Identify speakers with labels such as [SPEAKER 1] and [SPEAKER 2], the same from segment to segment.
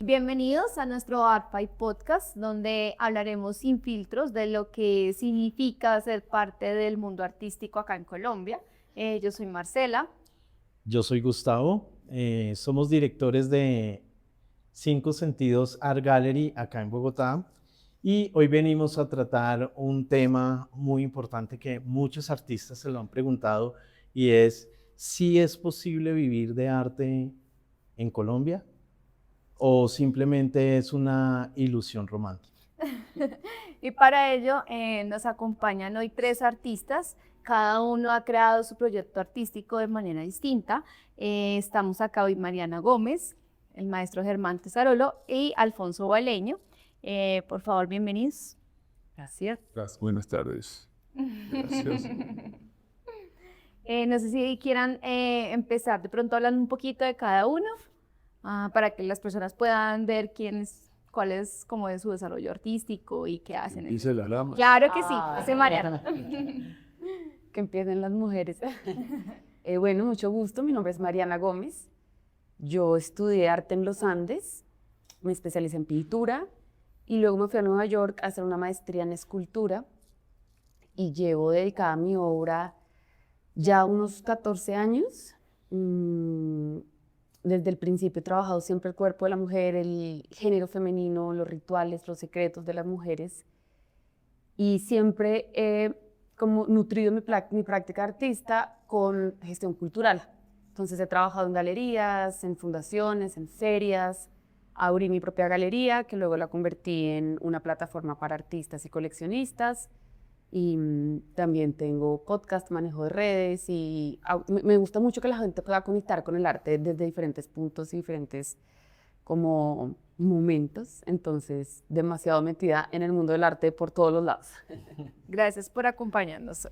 [SPEAKER 1] Bienvenidos a nuestro ArtPi Podcast, donde hablaremos sin filtros de lo que significa ser parte del mundo artístico acá en Colombia. Yo soy Marcela.
[SPEAKER 2] Yo soy Gustavo, somos directores de Cinco Sentidos Art Gallery acá en Bogotá y hoy venimos a tratar un tema muy importante que muchos artistas se lo han preguntado y es si es posible vivir de arte en Colombia o simplemente es una ilusión romántica.
[SPEAKER 1] Y para ello nos acompañan hoy tres artistas. Cada uno ha creado su proyecto artístico de manera distinta. Estamos acá hoy Mariana Gómez, el maestro Germán Tesarolo y Alfonso Baleño. Por favor, bienvenidos. Gracias.
[SPEAKER 3] Gracias. Buenas tardes. Gracias.
[SPEAKER 1] No sé si quieran empezar de pronto hablando un poquito de cada uno, para que las personas puedan ver cuál es como de su desarrollo artístico y qué hacen.
[SPEAKER 3] Dice la lama.
[SPEAKER 1] Claro que sí, hace Mariana.
[SPEAKER 4] Que empiecen las mujeres. Bueno, mucho gusto. Mi nombre es Mariana Gómez. Yo estudié arte en los Andes, me especialicé en pintura y luego me fui a Nueva York a hacer una maestría en escultura y llevo dedicada a mi obra ya unos 14 años. Desde el principio he trabajado siempre el cuerpo de la mujer, el género femenino, los rituales, los secretos de las mujeres y siempre he como nutrido mi práctica de artista con gestión cultural. Entonces he trabajado en galerías, en fundaciones, en ferias, abrí mi propia galería que luego la convertí en una plataforma para artistas y coleccionistas y también tengo podcast, manejo de redes y me gusta mucho que la gente pueda conectar con el arte desde diferentes puntos y diferentes como momentos, entonces demasiado metida en el mundo del arte por todos los lados.
[SPEAKER 1] Gracias por acompañarnos.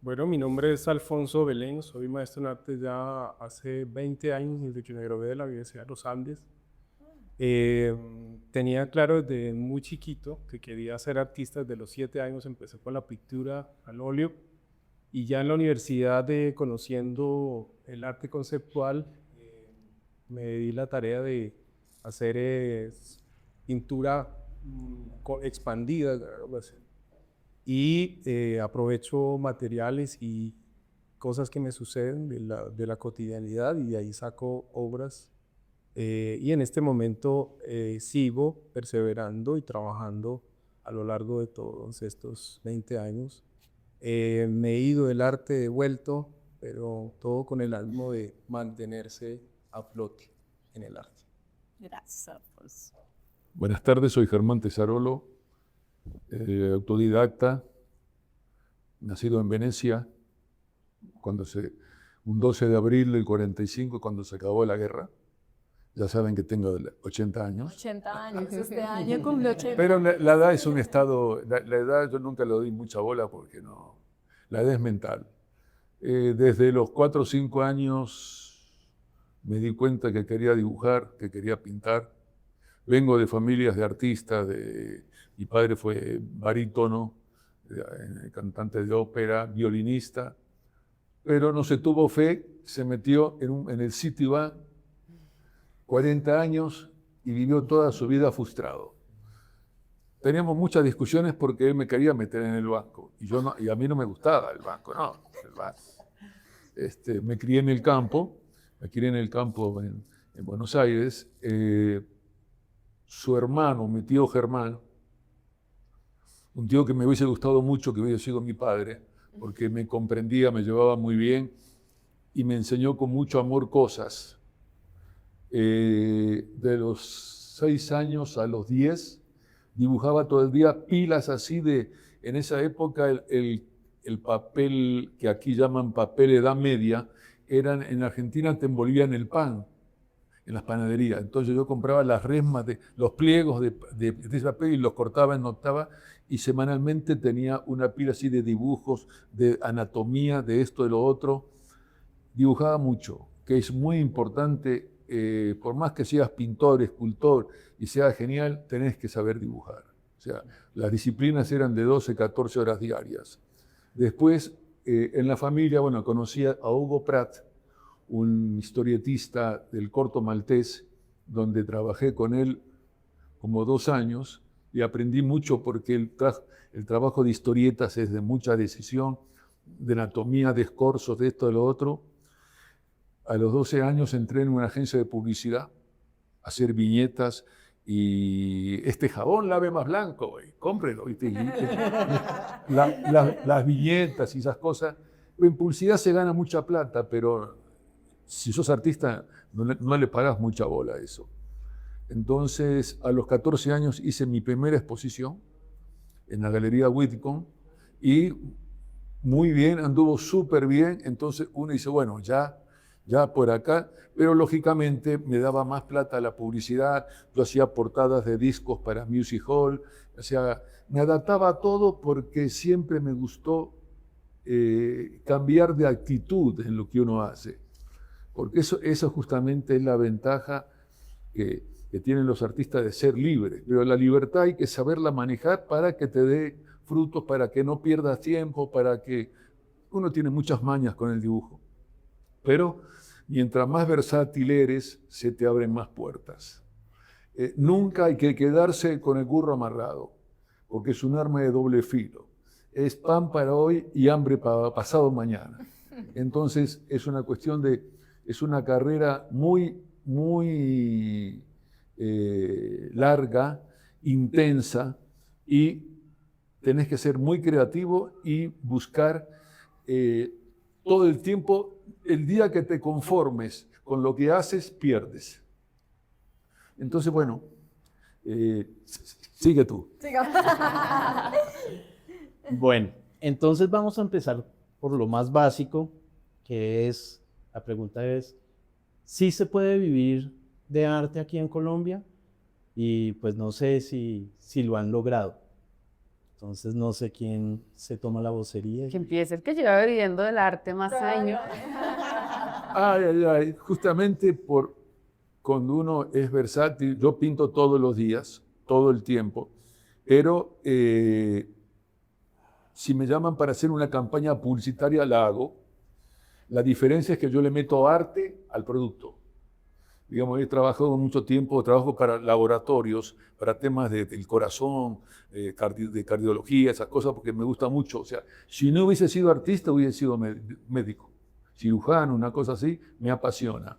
[SPEAKER 3] Bueno, mi nombre es Alfonso Baleño, soy maestro en arte ya hace 20 años desde que me gradué de la Universidad de los Andes. Tenía claro desde muy chiquito que quería ser artista. Desde los 7 años empecé con la pintura al óleo y ya en la universidad, conociendo el arte conceptual, me di la tarea de hacer pintura expandida, y aprovecho materiales y cosas que me suceden de la cotidianidad y de ahí saco obras. Y en este momento sigo perseverando y trabajando a lo largo de todos estos 20 años. Me he ido del arte de vuelto, pero todo con el ánimo de mantenerse a flote en el arte.
[SPEAKER 1] Gracias.
[SPEAKER 5] Buenas tardes, soy Germán Tesarolo, autodidacta, nacido en Venecia, un 12 de abril del 45, cuando se acabó la guerra. Ya saben que tengo 80 años.
[SPEAKER 1] 80 años, este año cumple 80.
[SPEAKER 5] Pero la edad es un estado, la edad yo nunca le doy mucha bola porque no, la edad es mental. Desde los 4 o 5 años me di cuenta que quería dibujar, que quería pintar. Vengo de familias de artistas, mi padre fue barítono, cantante de ópera, violinista, pero no se tuvo fe, se metió en el Citibank, 40 años y vivió toda su vida frustrado. Teníamos muchas discusiones porque él me quería meter en el banco y a mí no me gustaba el banco, no. Me crié en el campo, en Buenos Aires. Su hermano, mi tío Germán, un tío que me hubiese gustado mucho que hubiese sido mi padre, porque me comprendía, me llevaba muy bien y me enseñó con mucho amor cosas. De los 6 años a los 10, dibujaba todo el día pilas así en esa época el papel que aquí llaman papel edad media, en Argentina te envolvían el pan en las panaderías. Entonces yo compraba las resmas, los pliegos de ese papel y los cortaba en octava y semanalmente tenía una pila así de dibujos, de anatomía, de esto, de lo otro. Dibujaba mucho, que es muy importante. Por más que seas pintor, escultor y seas genial, tenés que saber dibujar. O sea, las disciplinas eran de 12, 14 horas diarias. Después, en la familia, conocí a Hugo Pratt, un historietista del corto maltés, donde trabajé con él como 2 años y aprendí mucho porque el trabajo de historietas es de mucha decisión, de anatomía, de escorzos, de esto, de lo otro. A los 12 años entré en una agencia de publicidad a hacer viñetas y este jabón lave más blanco, güey, cómprelo. ¿Viste? Las viñetas y esas cosas. En publicidad se gana mucha plata, pero si sos artista no le pagas mucha bola a eso. Entonces, a los 14 años hice mi primera exposición en la Galería Whitcomb y muy bien, anduvo súper bien. Entonces uno dice, bueno, ya por acá, pero lógicamente me daba más plata la publicidad, yo hacía portadas de discos para Music Hall, o sea, me adaptaba a todo porque siempre me gustó cambiar de actitud en lo que uno hace, porque eso justamente es la ventaja que tienen los artistas de ser libres, pero la libertad hay que saberla manejar para que te dé frutos, para que no pierdas tiempo, para que uno tiene muchas mañas con el dibujo. Pero mientras más versátil eres, se te abren más puertas. Nunca hay que quedarse con el burro amarrado, porque es un arma de doble filo. Es pan para hoy y hambre para pasado mañana. Entonces es una cuestión es una carrera muy larga, intensa, y tenés que ser muy creativo y buscar todo el tiempo. El día que te conformes con lo que haces, pierdes. Entonces, bueno, sigue tú.
[SPEAKER 2] Bueno, entonces vamos a empezar por lo más básico, que es, la pregunta es, ¿sí se puede vivir de arte aquí en Colombia? Y pues no sé si lo han logrado. Entonces no sé quién se toma la vocería.
[SPEAKER 4] Que empiece el que lleva viviendo del arte más años.
[SPEAKER 5] Justamente cuando uno es versátil, yo pinto todos los días, todo el tiempo, pero si me llaman para hacer una campaña publicitaria, la hago. La diferencia es que yo le meto arte al producto. Digamos, he trabajado mucho tiempo, trabajo para laboratorios, para temas del corazón, de cardiología, esas cosas, porque me gusta mucho. O sea, si no hubiese sido artista, hubiese sido médico, cirujano, una cosa así, me apasiona.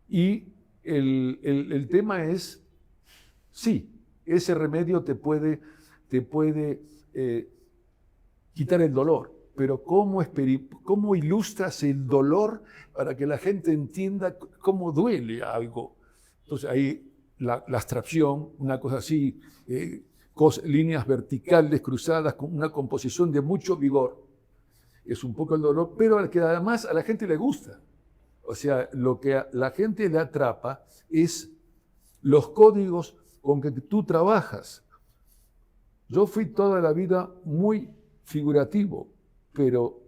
[SPEAKER 5] Y el tema es, sí, ese remedio te puede quitar el dolor, pero ¿cómo ilustras el dolor para que la gente entienda cómo duele algo? Entonces ahí la abstracción, una cosa así, líneas verticales cruzadas con una composición de mucho vigor, es un poco el dolor, pero que además a la gente le gusta. O sea, lo que a la gente le atrapa es los códigos con que tú trabajas. Yo fui toda la vida muy figurativo, pero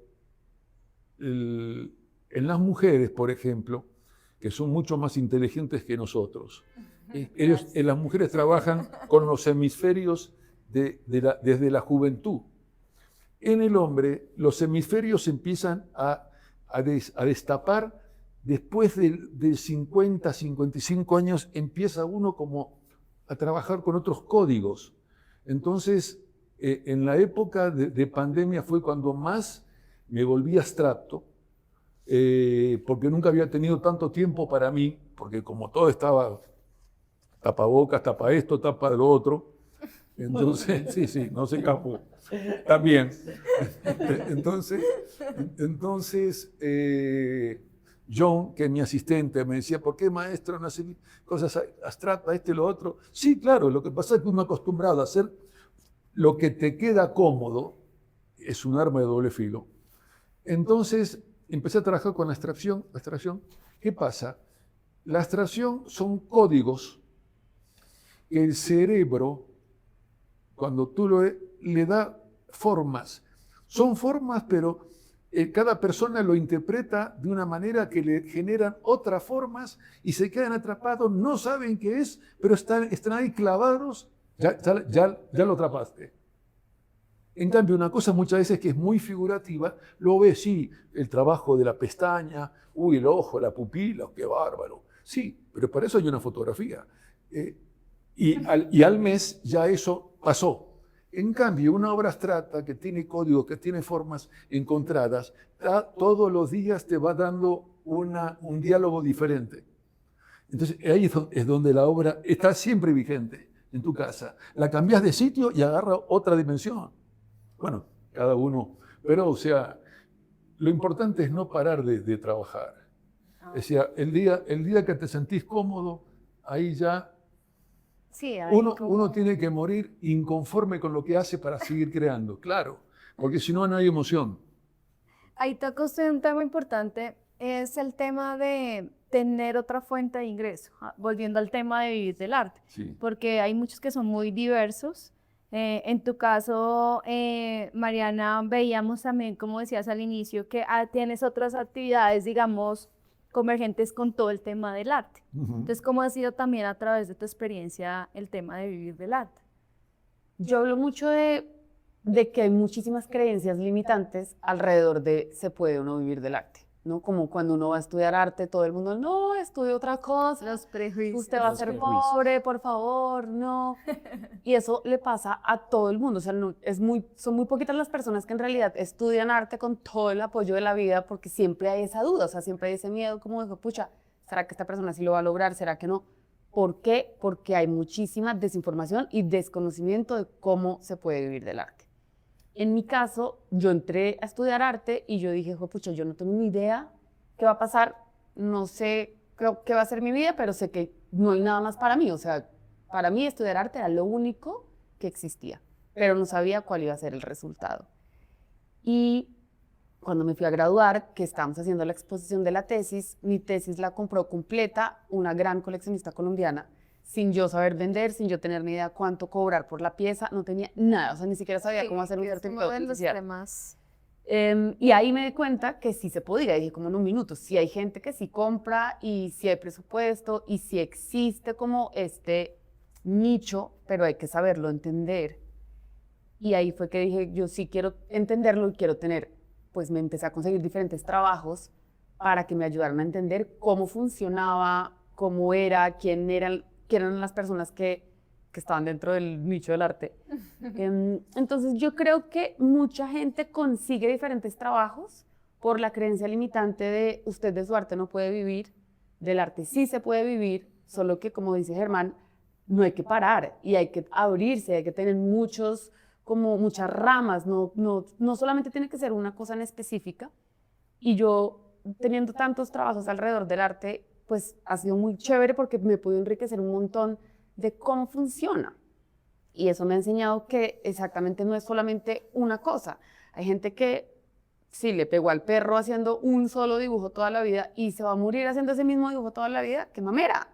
[SPEAKER 5] en las mujeres, por ejemplo, que son mucho más inteligentes que nosotros, las mujeres trabajan con los hemisferios desde la juventud. En el hombre, los hemisferios empiezan a destapar después de 50, 55 años, empieza uno como a trabajar con otros códigos. Entonces, en la época de pandemia fue cuando más me volví abstracto, porque nunca había tenido tanto tiempo para mí, porque como todo estaba tapabocas, tapa esto, tapa lo otro, entonces, sí, no se escapó, también. Entonces John, que es mi asistente, me decía, ¿por qué maestro no hace cosas abstractas, esto y lo otro? Sí, claro, lo que pasa es que uno acostumbrado a hacer lo que te queda cómodo, es un arma de doble filo. Entonces empecé a trabajar con la abstracción. ¿Qué pasa? La abstracción son códigos que el cerebro, cuando tú le da formas, son formas, pero cada persona lo interpreta de una manera que le generan otras formas y se quedan atrapados, no saben qué es, pero están ahí clavados, ya lo atrapaste. En cambio, una cosa muchas veces que es muy figurativa, lo ves, sí, el trabajo de la pestaña, uy, el ojo, la pupila, qué bárbaro. Sí, pero para eso hay una fotografía. Y al mes ya eso pasó. En cambio, una obra abstracta que tiene códigos, que tiene formas encontradas, todos los días te va dando un diálogo diferente. Entonces, ahí es donde la obra está siempre vigente en tu casa. La cambias de sitio y agarra otra dimensión. Bueno, cada uno. Pero, o sea, lo importante es no parar de trabajar. O sea, el día que te sentís cómodo, ahí ya
[SPEAKER 1] Sí, ahí
[SPEAKER 5] uno tiene que morir inconforme con lo que hace para seguir creando, claro, porque si no, no hay emoción.
[SPEAKER 1] ahí toca usted un tema importante, es el tema de tener otra fuente de ingreso, volviendo al tema de vivir del arte,
[SPEAKER 5] Sí.
[SPEAKER 1] porque hay muchos que son muy diversos. En tu caso, Mariana, veíamos también, como decías al inicio, que tienes otras actividades, digamos, convergentes con todo el tema del arte.
[SPEAKER 5] Ujú.
[SPEAKER 1] Entonces, ¿cómo ha sido también a través de tu experiencia el tema de vivir del arte?
[SPEAKER 4] Yo hablo mucho de que hay muchísimas creencias limitantes alrededor de se puede o no vivir del arte, ¿no? Como cuando uno va a estudiar arte, todo el mundo, no, estudie otra cosa,
[SPEAKER 1] Los prejuicios.
[SPEAKER 4] usted va a
[SPEAKER 2] Los
[SPEAKER 4] ser
[SPEAKER 2] prejuicios.
[SPEAKER 4] pobre, por favor, no. Y eso le pasa a todo el mundo, o sea, son muy poquitas las personas que en realidad estudian arte con todo el apoyo de la vida, porque siempre hay esa duda, o sea, siempre hay ese miedo, como dijo, pucha, ¿será que esta persona sí lo va a lograr? ¿Será que no? ¿Por qué? Porque hay muchísima desinformación y desconocimiento de cómo se puede vivir del arte. En mi caso, yo entré a estudiar arte y yo dije, pucha, yo no tengo ni idea qué va a pasar, no sé qué va a ser mi vida, pero sé que no hay nada más para mí. O sea, para mí estudiar arte era lo único que existía, pero no sabía cuál iba a ser el resultado. Y cuando me fui a graduar, que estábamos haciendo la exposición de la tesis, mi tesis la compró completa una gran coleccionista colombiana, sin yo saber vender, sin yo tener ni idea cuánto cobrar por la pieza, no tenía nada, o sea, ni siquiera sabía cómo hacer un
[SPEAKER 1] Es uno
[SPEAKER 4] certificado
[SPEAKER 1] de
[SPEAKER 4] de
[SPEAKER 1] los
[SPEAKER 4] autenticidad.
[SPEAKER 1] temas.
[SPEAKER 4] Y ahí me di cuenta que sí se podía, dije como en un minuto, sí hay gente que sí compra y sí hay presupuesto y sí existe como este nicho, pero hay que saberlo entender. Y ahí fue que dije, yo sí quiero entenderlo y quiero tener, pues me empecé a conseguir diferentes trabajos para que me ayudaran a entender cómo funcionaba, cómo era, quién eran las personas que estaban dentro del nicho del arte. Entonces yo creo que mucha gente consigue diferentes trabajos por la creencia limitante de usted de su arte no puede vivir, del arte sí se puede vivir, solo que como dice Germán, no hay que parar y hay que abrirse, hay que tener muchas ramas, no solamente tiene que ser una cosa en específica. Y yo teniendo tantos trabajos alrededor del arte, pues ha sido muy chévere porque me pude enriquecer un montón de cómo funciona. Y eso me ha enseñado que exactamente no es solamente una cosa. Hay gente que sí le pegó al perro haciendo un solo dibujo toda la vida y se va a morir haciendo ese mismo dibujo toda la vida. ¡Qué mamera!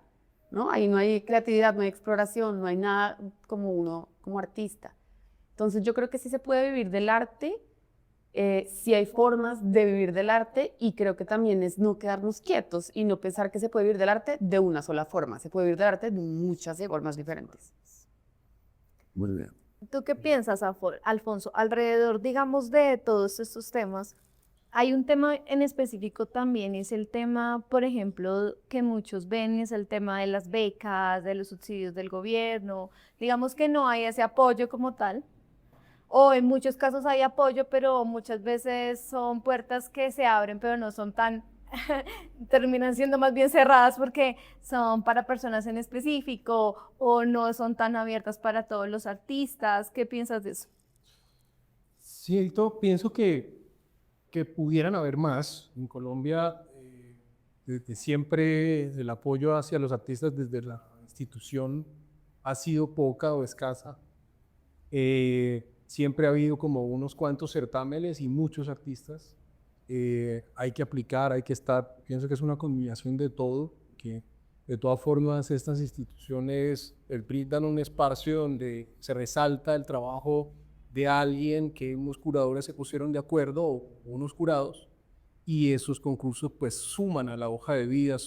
[SPEAKER 4] ¿No? Ahí no hay creatividad, no hay exploración, no hay nada como uno, como artista. Entonces yo creo que sí se puede vivir del arte, sí hay formas de vivir del arte y creo que también es no quedarnos quietos y no pensar que se puede vivir del arte de una sola forma. Se puede vivir del arte de muchas formas diferentes.
[SPEAKER 5] Muy bien.
[SPEAKER 1] ¿Tú qué piensas, Alfonso? Alrededor, digamos, de todos estos temas, hay un tema en específico también, es el tema, por ejemplo, que muchos ven, es el tema de las becas, de los subsidios del gobierno. Digamos que no hay ese apoyo como tal, o en muchos casos hay apoyo, pero muchas veces son puertas que se abren, pero no son tan, terminan siendo más bien cerradas porque son para personas en específico o no son tan abiertas para todos los artistas. ¿Qué piensas de eso?
[SPEAKER 3] Sí, pienso que pudieran haber más. En Colombia, desde siempre el apoyo hacia los artistas desde la institución ha sido poca o escasa. Siempre ha habido como unos cuantos certámenes y muchos artistas. Hay que aplicar, hay que estar. Pienso que es una combinación de todo, que de todas formas estas instituciones brindan un espacio donde se resalta el trabajo de alguien, que unos curadores se pusieron de acuerdo, o unos jurados, y esos concursos pues suman a la hoja de vida,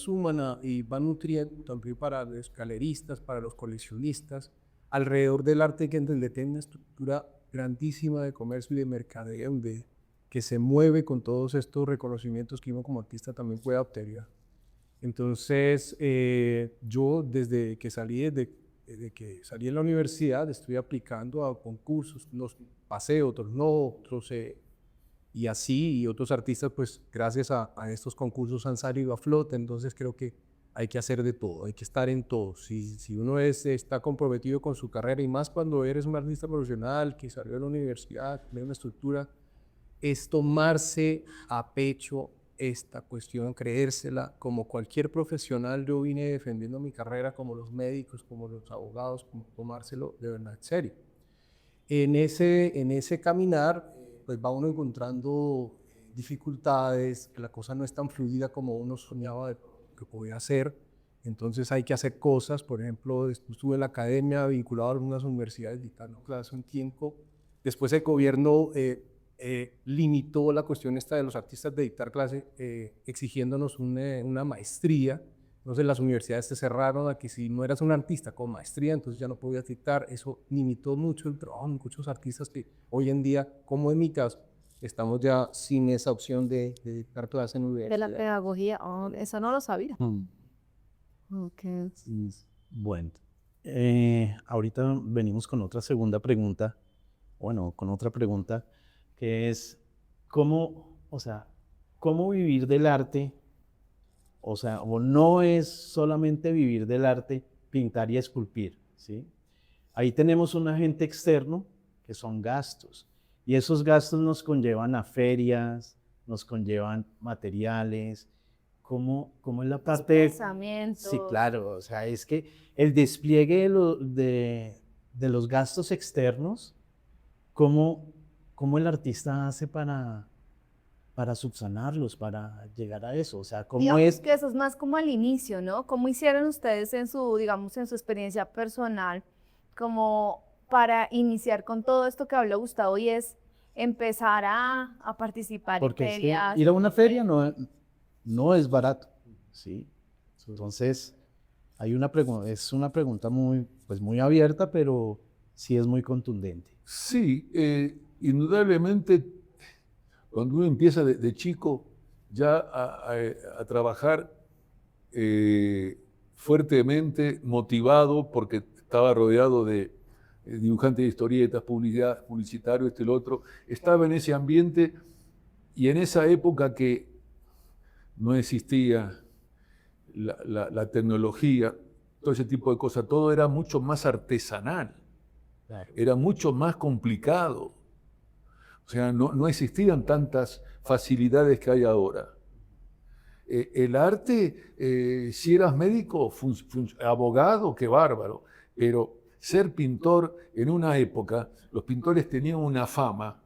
[SPEAKER 3] y van nutriendo también para los galeristas, para los coleccionistas. Alrededor del arte que tiene una estructura grandísima de comercio y de mercadeo que se mueve con todos estos reconocimientos que uno como artista también puede obtener. Entonces, yo desde que salí de la universidad estoy aplicando a concursos, unos pasé, otros no, otros y así, y otros artistas pues gracias a estos concursos han salido a flote. Entonces creo que hay que hacer de todo, hay que estar en todo. Si uno está comprometido con su carrera y más cuando eres un artista profesional que salió de la universidad, tiene una estructura, es tomarse a pecho esta cuestión, creérsela. Como cualquier profesional, yo vine defendiendo mi carrera como los médicos, como los abogados, como tomárselo de verdad en serio. En ese caminar, pues va uno encontrando dificultades, que la cosa no es tan fluida como uno soñaba de que podía hacer. Entonces hay que hacer cosas. Por ejemplo, estuve en la academia vinculado a algunas universidades dictando clases un tiempo. Después el gobierno limitó la cuestión esta de los artistas de dictar clase, exigiéndonos una maestría. Entonces las universidades se cerraron a que si no eras un artista con maestría, entonces ya no podías dictar. Eso limitó mucho el trabajo de muchos artistas que hoy en día, como en mi caso, estamos ya sin esa opción de dictar clases en
[SPEAKER 1] De
[SPEAKER 3] universidad.
[SPEAKER 1] la pedagogía, eso no lo sabía. Okay.
[SPEAKER 2] Bueno, ahorita venimos con otra segunda pregunta, bueno, con otra pregunta, que es, ¿cómo vivir del arte? O sea, o no es solamente vivir del arte, pintar y esculpir, ¿sí? Ahí tenemos un agente externo, que son gastos, y esos gastos nos conllevan a ferias, nos conllevan materiales. ¿Cómo es la parte?
[SPEAKER 1] Desplazamientos.
[SPEAKER 2] Sí, claro, o sea, es que el despliegue de los gastos externos, ¿cómo el artista hace para subsanarlos, para llegar a eso? O sea, ¿cómo
[SPEAKER 1] Digamos
[SPEAKER 2] es?
[SPEAKER 1] que eso es más como al inicio, ¿no? ¿Cómo hicieron ustedes en su, digamos, en su experiencia personal, como para iniciar con todo esto que habló Gustavo y es empezar a participar
[SPEAKER 2] Porque
[SPEAKER 1] en
[SPEAKER 2] es que
[SPEAKER 1] ferias?
[SPEAKER 2] ir a una feria no es barato, ¿sí? Entonces, es una pregunta muy abierta, pero sí es muy contundente.
[SPEAKER 5] Sí, indudablemente, cuando uno empieza de chico ya a trabajar fuertemente, motivado, porque estaba rodeado de dibujantes de historietas, publicitario, el otro, estaba en ese ambiente y en esa época que no existía la tecnología, todo ese tipo de cosas, todo era mucho más artesanal,
[SPEAKER 2] Claro.
[SPEAKER 5] era mucho más complicado. O sea, no existían tantas facilidades que hay ahora. El arte, si eras médico, abogado, qué bárbaro, pero ser pintor en una época, los pintores tenían una fama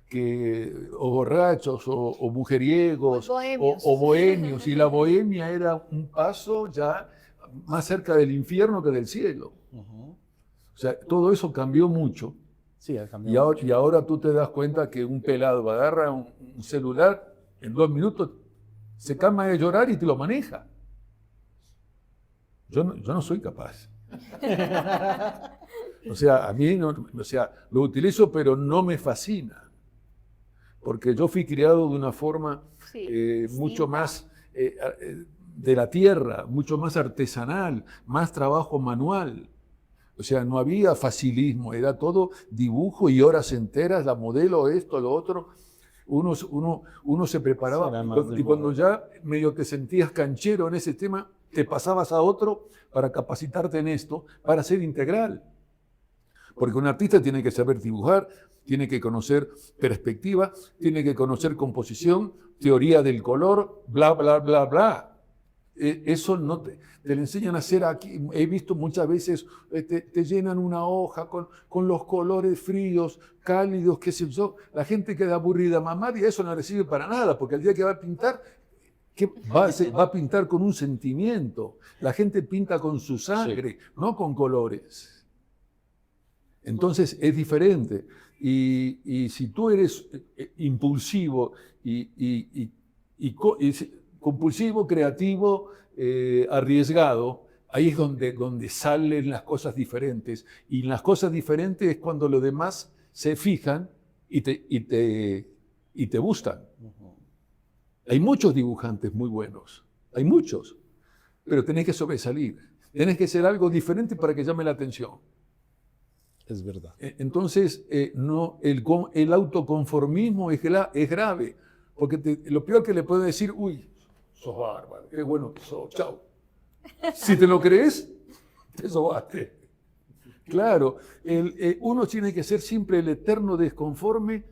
[SPEAKER 5] que o borrachos o mujeriegos o bohemios, y la bohemia era un paso ya más cerca del infierno que del cielo.
[SPEAKER 2] Uh-huh.
[SPEAKER 5] O sea, todo eso cambió mucho.
[SPEAKER 2] Sí, ha cambiado mucho.
[SPEAKER 5] Y ahora tú te das cuenta que un pelado agarra un celular, en 2 minutos se calma de llorar y te lo maneja. Yo no soy capaz. O sea, a mí lo utilizo, pero no me fascina. Porque yo fui criado de una forma mucho más de la tierra, mucho más artesanal, más trabajo manual. O sea, no había facilismo, era todo dibujo y horas enteras, la modelo, esto, lo otro. Uno se preparaba y cuando ya medio te sentías canchero en ese tema, te pasabas a otro para capacitarte en esto, para ser integral. Porque un artista tiene que saber dibujar, tiene que conocer perspectiva, tiene que conocer composición, teoría del color, bla, bla, bla, bla. Eso no te lo enseñan a hacer aquí. He visto muchas veces, te llenan una hoja con los colores fríos, cálidos, qué sé yo. La gente queda aburrida, mamá, y eso no le sirve para nada, porque el día que va a pintar, va a pintar con un sentimiento. La gente pinta con su sangre, no con colores. Entonces es diferente. Y si tú eres impulsivo y compulsivo, creativo, arriesgado, ahí es donde salen las cosas diferentes. Y las cosas diferentes es cuando lo demás se fijan y te gustan. Hay muchos dibujantes muy buenos, hay muchos, pero tenés que sobresalir, tenés que ser algo diferente para que llame la atención.
[SPEAKER 2] Es verdad.
[SPEAKER 5] Entonces, no, el autoconformismo es grave, porque lo peor que le puede decir, uy, sos bárbaro, qué bueno que sos, chao. Si te lo crees, te sobaste. Claro, uno tiene que ser siempre el eterno desconforme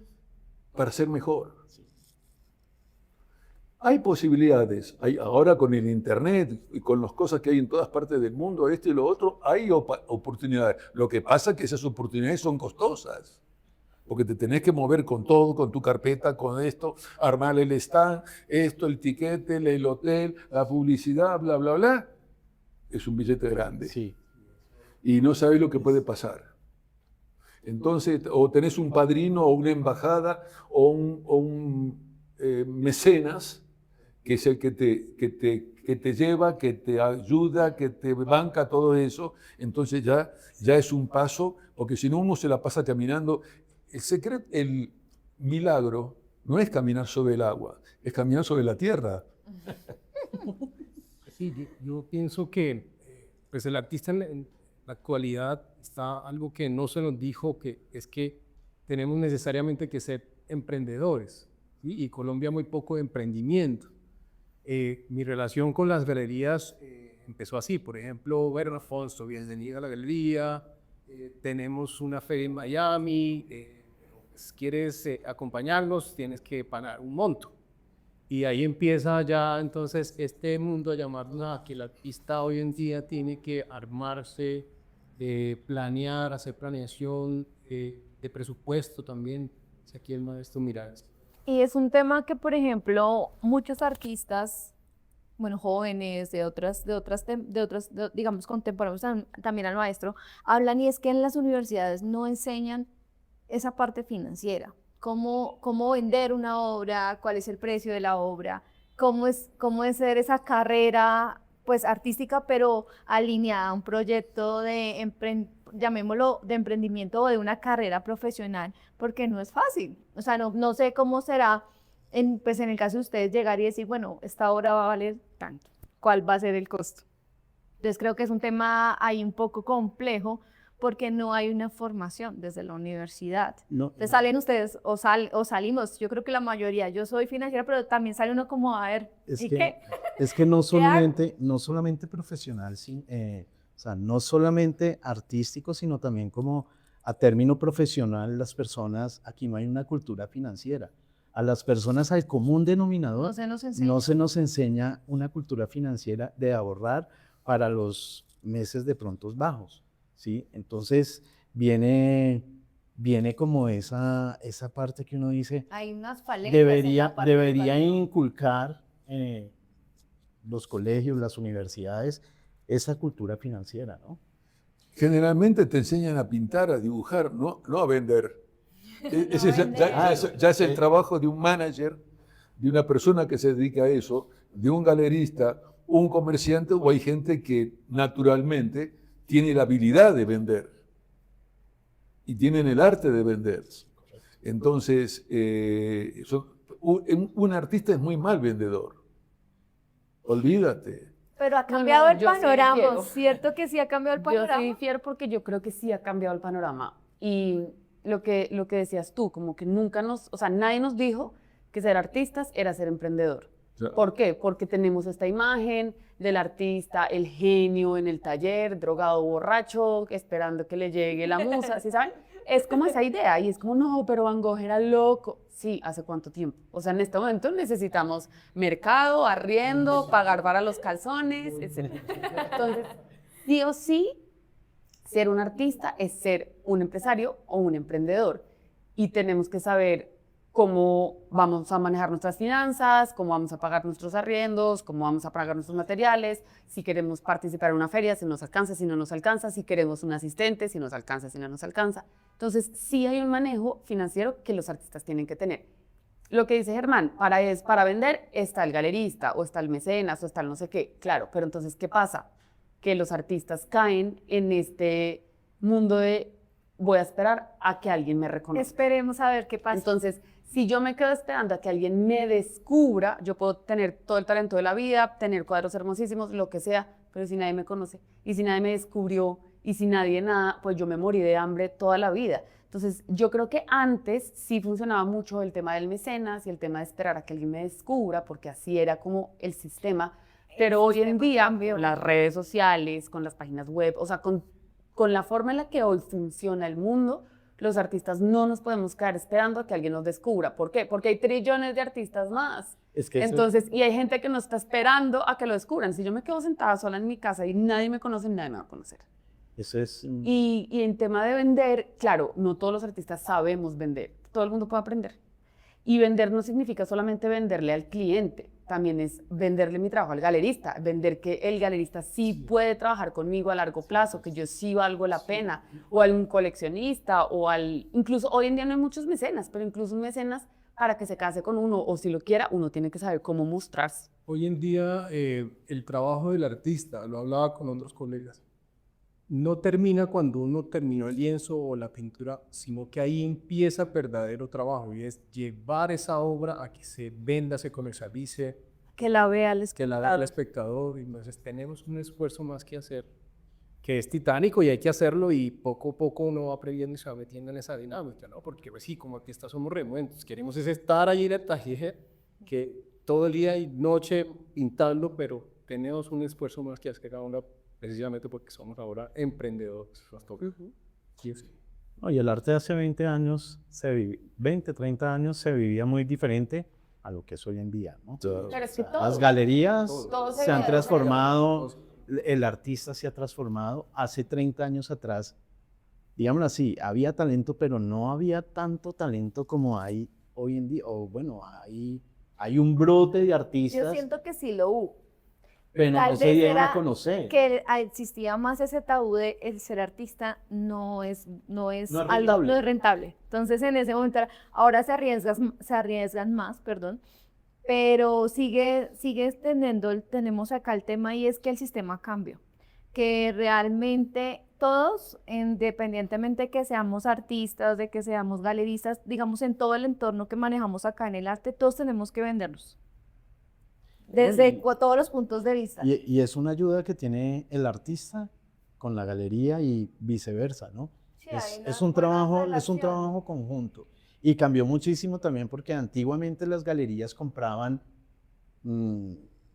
[SPEAKER 5] para ser mejor. Hay posibilidades, ahora con el internet y con las cosas que hay en todas partes del mundo, esto y lo otro, hay oportunidades. Lo que pasa es que esas oportunidades son costosas, porque te tenés que mover con todo, con tu carpeta, con esto, armar el stand, esto, el tiquete, el hotel, la publicidad, bla, bla, bla. Es un billete grande.
[SPEAKER 2] Sí.
[SPEAKER 5] Y no sabés lo que puede pasar. Entonces, o tenés un padrino o una embajada o un mecenas, que es el que te lleva, que te ayuda, que te banca todo eso, entonces ya es un paso, porque si no uno se la pasa caminando. El milagro no es caminar sobre el agua, es caminar sobre la tierra.
[SPEAKER 3] Sí, yo pienso que pues el artista en la actualidad está algo que no se nos dijo, que es que tenemos necesariamente que ser emprendedores, ¿sí? Y Colombia muy poco de emprendimiento. Mi relación con las galerías empezó así, por ejemplo, Werner Afonso, bienvenida a la galería, tenemos una feria en Miami, pues, quieres acompañarnos, tienes que pagar un monto. Y ahí empieza ya entonces este mundo a llamarnos a que el artista hoy en día tiene que armarse, planear, hacer planeación de presupuesto también. Si aquí el maestro Miralles.
[SPEAKER 1] Y es un tema que, por ejemplo, muchos artistas, bueno, jóvenes digamos, contemporáneos también al maestro, hablan, y es que en las universidades no enseñan esa parte financiera. Cómo vender una obra, cuál es el precio de la obra, cómo es ser esa carrera pues artística, pero alineada a un proyecto llamémoslo de emprendimiento o de una carrera profesional, porque no es fácil. O sea, no sé cómo será pues en el caso de ustedes llegar y decir, bueno, esta obra va a valer tanto, ¿cuál va a ser el costo? Entonces creo que es un tema ahí un poco complejo, porque no hay una formación desde la universidad.
[SPEAKER 2] No,
[SPEAKER 1] Entonces salen ustedes o salimos, yo creo que la mayoría, yo soy financiera, pero también sale uno como a ver, ¿y qué?
[SPEAKER 2] Es que no solamente profesional, o sea, no solamente artístico, sino también como a término profesional, las personas, aquí no hay una cultura financiera. A las personas, al común denominador, no se nos enseña una cultura financiera de ahorrar para los meses de prontos bajos, ¿sí? Entonces viene como esa parte que uno dice,
[SPEAKER 1] Hay unas falencias
[SPEAKER 2] debería inculcar los colegios, las universidades, esa cultura financiera, ¿no?
[SPEAKER 5] Generalmente te enseñan a pintar, a dibujar, no a vender. Ese ya es el trabajo de un manager, de una persona que se dedica a eso, de un galerista, un comerciante, o hay gente que naturalmente tiene la habilidad de vender y tienen el arte de vender. Entonces, un artista es muy mal vendedor. Olvídate.
[SPEAKER 1] Pero ha cambiado el
[SPEAKER 4] yo sí
[SPEAKER 1] panorama,
[SPEAKER 4] difiero.
[SPEAKER 1] ¿cierto que sí ha cambiado el panorama?
[SPEAKER 4] Yo sí difiero porque yo creo que sí ha cambiado el panorama. Y lo que decías tú, como que o sea, nadie nos dijo que ser artistas era ser emprendedor.
[SPEAKER 5] Ya.
[SPEAKER 4] ¿Por qué? Porque tenemos esta imagen del artista, el genio en el taller, drogado, borracho, esperando que le llegue la musa, ¿sí saben? Es como esa idea, y es como, no, pero Van Gogh era loco. Sí, ¿hace cuánto tiempo? O sea, en este momento necesitamos mercado, arriendo, pagar para los calzones, etc. Entonces, sí o sí, ser un artista es ser un empresario o un emprendedor. Y tenemos que saber cómo vamos a manejar nuestras finanzas, cómo vamos a pagar nuestros arriendos, cómo vamos a pagar nuestros materiales, si queremos participar en una feria, si nos alcanza, si no nos alcanza, si queremos un asistente, si nos alcanza, si no nos alcanza. Entonces, sí hay un manejo financiero que los artistas tienen que tener. Lo que dice Germán, para vender está el galerista, o está el mecenas, o está el no sé qué. Claro, pero entonces, ¿qué pasa? Que los artistas caen en este mundo de voy a esperar a que alguien me reconozca.
[SPEAKER 1] Esperemos a ver qué pasa.
[SPEAKER 4] Entonces, si yo me quedo esperando a que alguien me descubra, yo puedo tener todo el talento de la vida, tener cuadros hermosísimos, lo que sea, pero si nadie me conoce y si nadie me descubrió y si nadie nada, pues yo me morí de hambre toda la vida. Entonces, yo creo que antes sí funcionaba mucho el tema del mecenas y el tema de esperar a que alguien me descubra, porque así era como el sistema. Pero hoy en día, con las redes sociales, con las páginas web, o sea, con la forma en la que hoy funciona el mundo, los artistas no nos podemos quedar esperando a que alguien nos descubra. ¿Por qué? Porque hay trillones de artistas más.
[SPEAKER 2] Es que eso-
[SPEAKER 4] Entonces, y hay gente que no está esperando a que lo descubran. Si yo me quedo sentada sola en mi casa y nadie me conoce, nadie me va a conocer.
[SPEAKER 2] Eso es...
[SPEAKER 4] Y en tema de vender, claro, no todos los artistas sabemos vender. Todo el mundo puede aprender. Y vender no significa solamente venderle al cliente, también es venderle mi trabajo al galerista, vender que el galerista sí puede trabajar conmigo a largo plazo, que yo sí valgo la pena, o a un coleccionista, incluso hoy en día no hay muchos mecenas, pero incluso un mecenas para que se case con uno, o si lo quiera, uno tiene que saber cómo mostrarse.
[SPEAKER 3] Hoy en día el trabajo del artista, lo hablaba con otros colegas, no termina cuando uno terminó el lienzo o la pintura, sino que ahí empieza verdadero trabajo y es llevar esa obra a que se venda, se comercialice,
[SPEAKER 1] Que la vea el
[SPEAKER 3] que la vea el espectador. Y entonces tenemos un esfuerzo más que hacer, que es titánico y hay que hacerlo, y poco a poco uno va aprendiendo y se va metiendo en esa dinámica, ¿no? Porque pues sí, como artistas somos renuentes, queremos es estar allí en el taller, que todo el día y noche pintando, pero tenemos un esfuerzo más que hacer ahora, precisamente porque somos ahora emprendedores. Sí, sí.
[SPEAKER 2] Oye, el arte de hace 20 años, 20, 30 años se vivía muy diferente a lo que es hoy en día, ¿no?
[SPEAKER 4] Pero es que todo,
[SPEAKER 2] Las galerías
[SPEAKER 4] todo
[SPEAKER 2] se han
[SPEAKER 4] veía
[SPEAKER 2] transformado, el artista se ha transformado. Hace 30 años atrás, digámoslo así, había talento, pero no había tanto talento como hay hoy en día. O bueno, hay un brote de
[SPEAKER 1] Yo
[SPEAKER 2] artistas,
[SPEAKER 1] siento que sí lo hubo.
[SPEAKER 2] pero
[SPEAKER 1] tal
[SPEAKER 2] no se
[SPEAKER 1] vez
[SPEAKER 2] dieron
[SPEAKER 1] era
[SPEAKER 2] a conocer.
[SPEAKER 1] Que existía más ese tabú de el ser artista no es
[SPEAKER 2] rentable.
[SPEAKER 1] no es rentable. Entonces en ese momento ahora se arriesgan más, perdón, pero sigue tenemos acá el tema, y es que el sistema cambió, que realmente todos, independientemente de que seamos artistas, de que seamos galeristas, digamos en todo el entorno que manejamos acá en el arte, todos tenemos que vendernos. Desde todos los puntos de vista.
[SPEAKER 2] Y es una ayuda que tiene el artista con la galería y viceversa, ¿no?
[SPEAKER 1] Sí, hay una
[SPEAKER 2] Es un
[SPEAKER 1] buena
[SPEAKER 2] trabajo
[SPEAKER 1] relación.
[SPEAKER 2] conjunto. Y cambió muchísimo también porque antiguamente las galerías compraban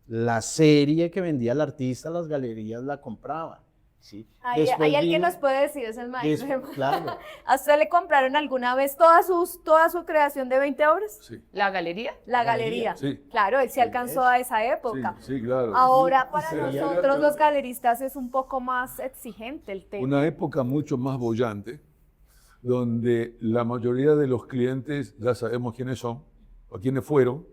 [SPEAKER 2] la serie que vendía el artista, las galerías la compraban, ¿sí?
[SPEAKER 1] Hay alguien que
[SPEAKER 2] vino-
[SPEAKER 1] nos puede decir, es el maestro.
[SPEAKER 2] Claro.
[SPEAKER 1] ¿A usted le compraron alguna vez toda su creación de 20 obras?
[SPEAKER 5] Sí,
[SPEAKER 4] la galería.
[SPEAKER 1] La galería.
[SPEAKER 5] sí.
[SPEAKER 1] Claro, él se alcanzó a esa época.
[SPEAKER 5] Sí, claro.
[SPEAKER 1] Ahora para
[SPEAKER 5] Sería-
[SPEAKER 1] nosotros los galeristas es un poco más exigente el tema.
[SPEAKER 5] Una época mucho más boyante, donde la mayoría de los clientes, ya sabemos quiénes son, o quiénes fueron,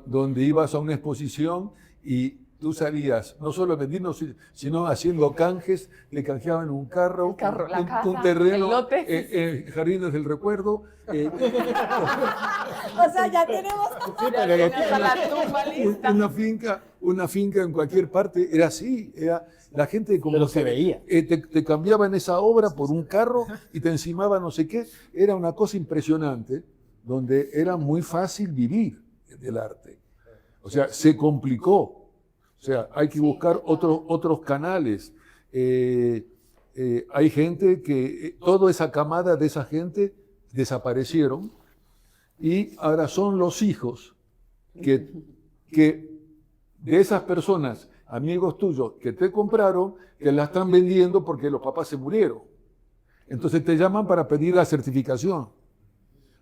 [SPEAKER 5] donde ibas a una exposición y tú salías no solo vendiendo, sino haciendo canjes, le canjeaban un carro,
[SPEAKER 4] El carro, la casa,
[SPEAKER 5] un terreno,
[SPEAKER 4] el lote.
[SPEAKER 5] jardines del recuerdo.
[SPEAKER 1] O sea, ya tenemos...
[SPEAKER 5] Una finca en cualquier parte, era así, la gente como
[SPEAKER 2] Pero se veía.
[SPEAKER 5] te cambiaban esa obra por un carro y te encimaba no sé qué, era una cosa impresionante, donde era muy fácil vivir del arte. O sea, se complicó, o sea, hay que buscar otros canales. Hay gente que, toda esa camada de esa gente desaparecieron y ahora son los hijos que de esas personas, amigos tuyos, que te compraron, que la están vendiendo porque los papás se murieron. Entonces te llaman para pedir la certificación.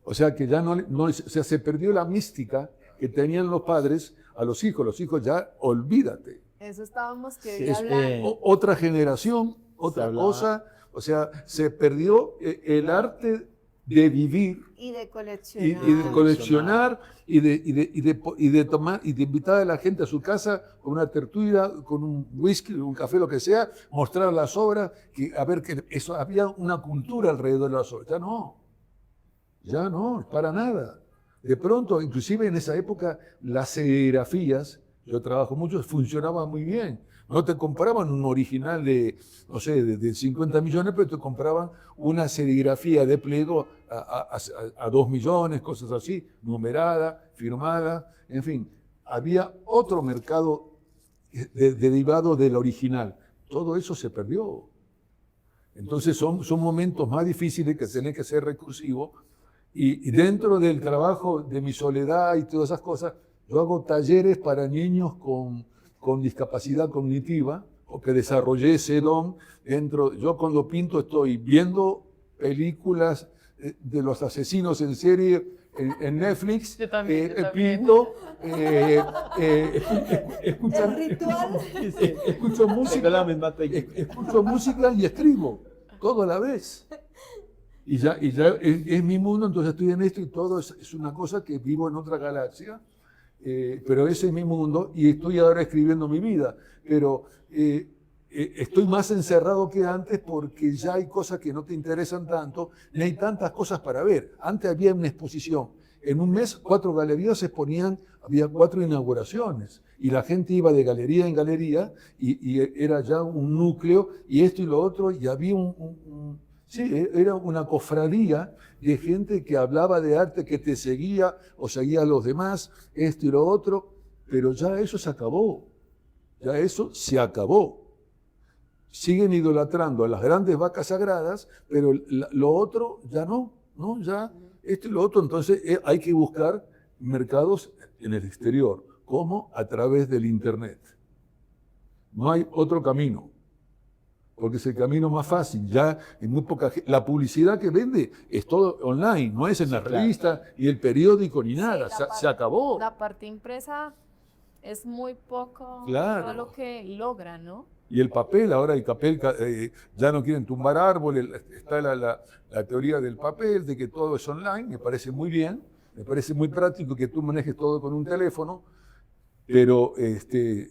[SPEAKER 5] O sea que ya o sea, se perdió la mística que tenían los padres a los hijos ya olvídate.
[SPEAKER 1] Eso estábamos
[SPEAKER 2] Sí,
[SPEAKER 1] hablando.
[SPEAKER 5] Otra generación, otra
[SPEAKER 2] hablaba.
[SPEAKER 5] cosa, o sea, se perdió el arte de vivir
[SPEAKER 1] Y de
[SPEAKER 5] y
[SPEAKER 1] coleccionar.
[SPEAKER 5] de coleccionar y de tomar y de invitar a la gente a su casa con una tertulia, con un whisky, un café, lo que sea, mostrar las obras, a ver que eso había una cultura alrededor de las obras. Ya no, para nada. De pronto, inclusive en esa época, las serigrafías yo trabajo mucho, funcionaba muy bien. No te compraban un original de, no sé, de 50 millones, pero te compraban una serigrafía de pliego a 2 millones, cosas así, numerada, firmada, en fin. Había otro mercado derivado del original. Todo eso se perdió. Entonces son momentos más difíciles que tenés que ser recursivo. Y dentro del trabajo de mi soledad y todas esas cosas, yo hago talleres para niños con discapacidad cognitiva, porque desarrollé ese don dentro. Yo cuando pinto estoy viendo películas de los asesinos en serie en Netflix,
[SPEAKER 4] Yo también.
[SPEAKER 5] pinto, escucho
[SPEAKER 2] Tengo la misma técnica.
[SPEAKER 5] escucho música y escribo, todo a la vez. Y ya es mi mundo, entonces estoy en esto y todo es una cosa que vivo en otra galaxia. Pero ese es mi mundo y estoy ahora escribiendo mi vida. Pero estoy más encerrado que antes porque ya hay cosas que no te interesan tanto, ni hay tantas cosas para ver. Antes había una exposición. En un mes 4 galerías se exponían, había 4 inauguraciones. Y la gente iba de galería en galería y era ya un núcleo y esto y lo otro y había sí, era una cofradía de gente que hablaba de arte, que te seguía o seguía a los demás, esto y lo otro, pero ya eso se acabó, ya eso se acabó. Siguen idolatrando a las grandes vacas sagradas, pero lo otro ya no, ya esto y lo otro, entonces hay que buscar mercados en el exterior, como a través del Internet. No hay otro camino. Porque es el camino más fácil, ya en muy poca gente. La publicidad que vende es todo online, no es en la revista y el periódico ni nada, se acabó.
[SPEAKER 1] La parte impresa es muy poco
[SPEAKER 5] Claro.
[SPEAKER 1] todo lo que logra, ¿no?
[SPEAKER 5] Y el papel, ahora el papel ya no quieren tumbar árboles, está la teoría del papel, de que todo es online, me parece muy bien, me parece muy práctico que tú manejes todo con un teléfono. Pero en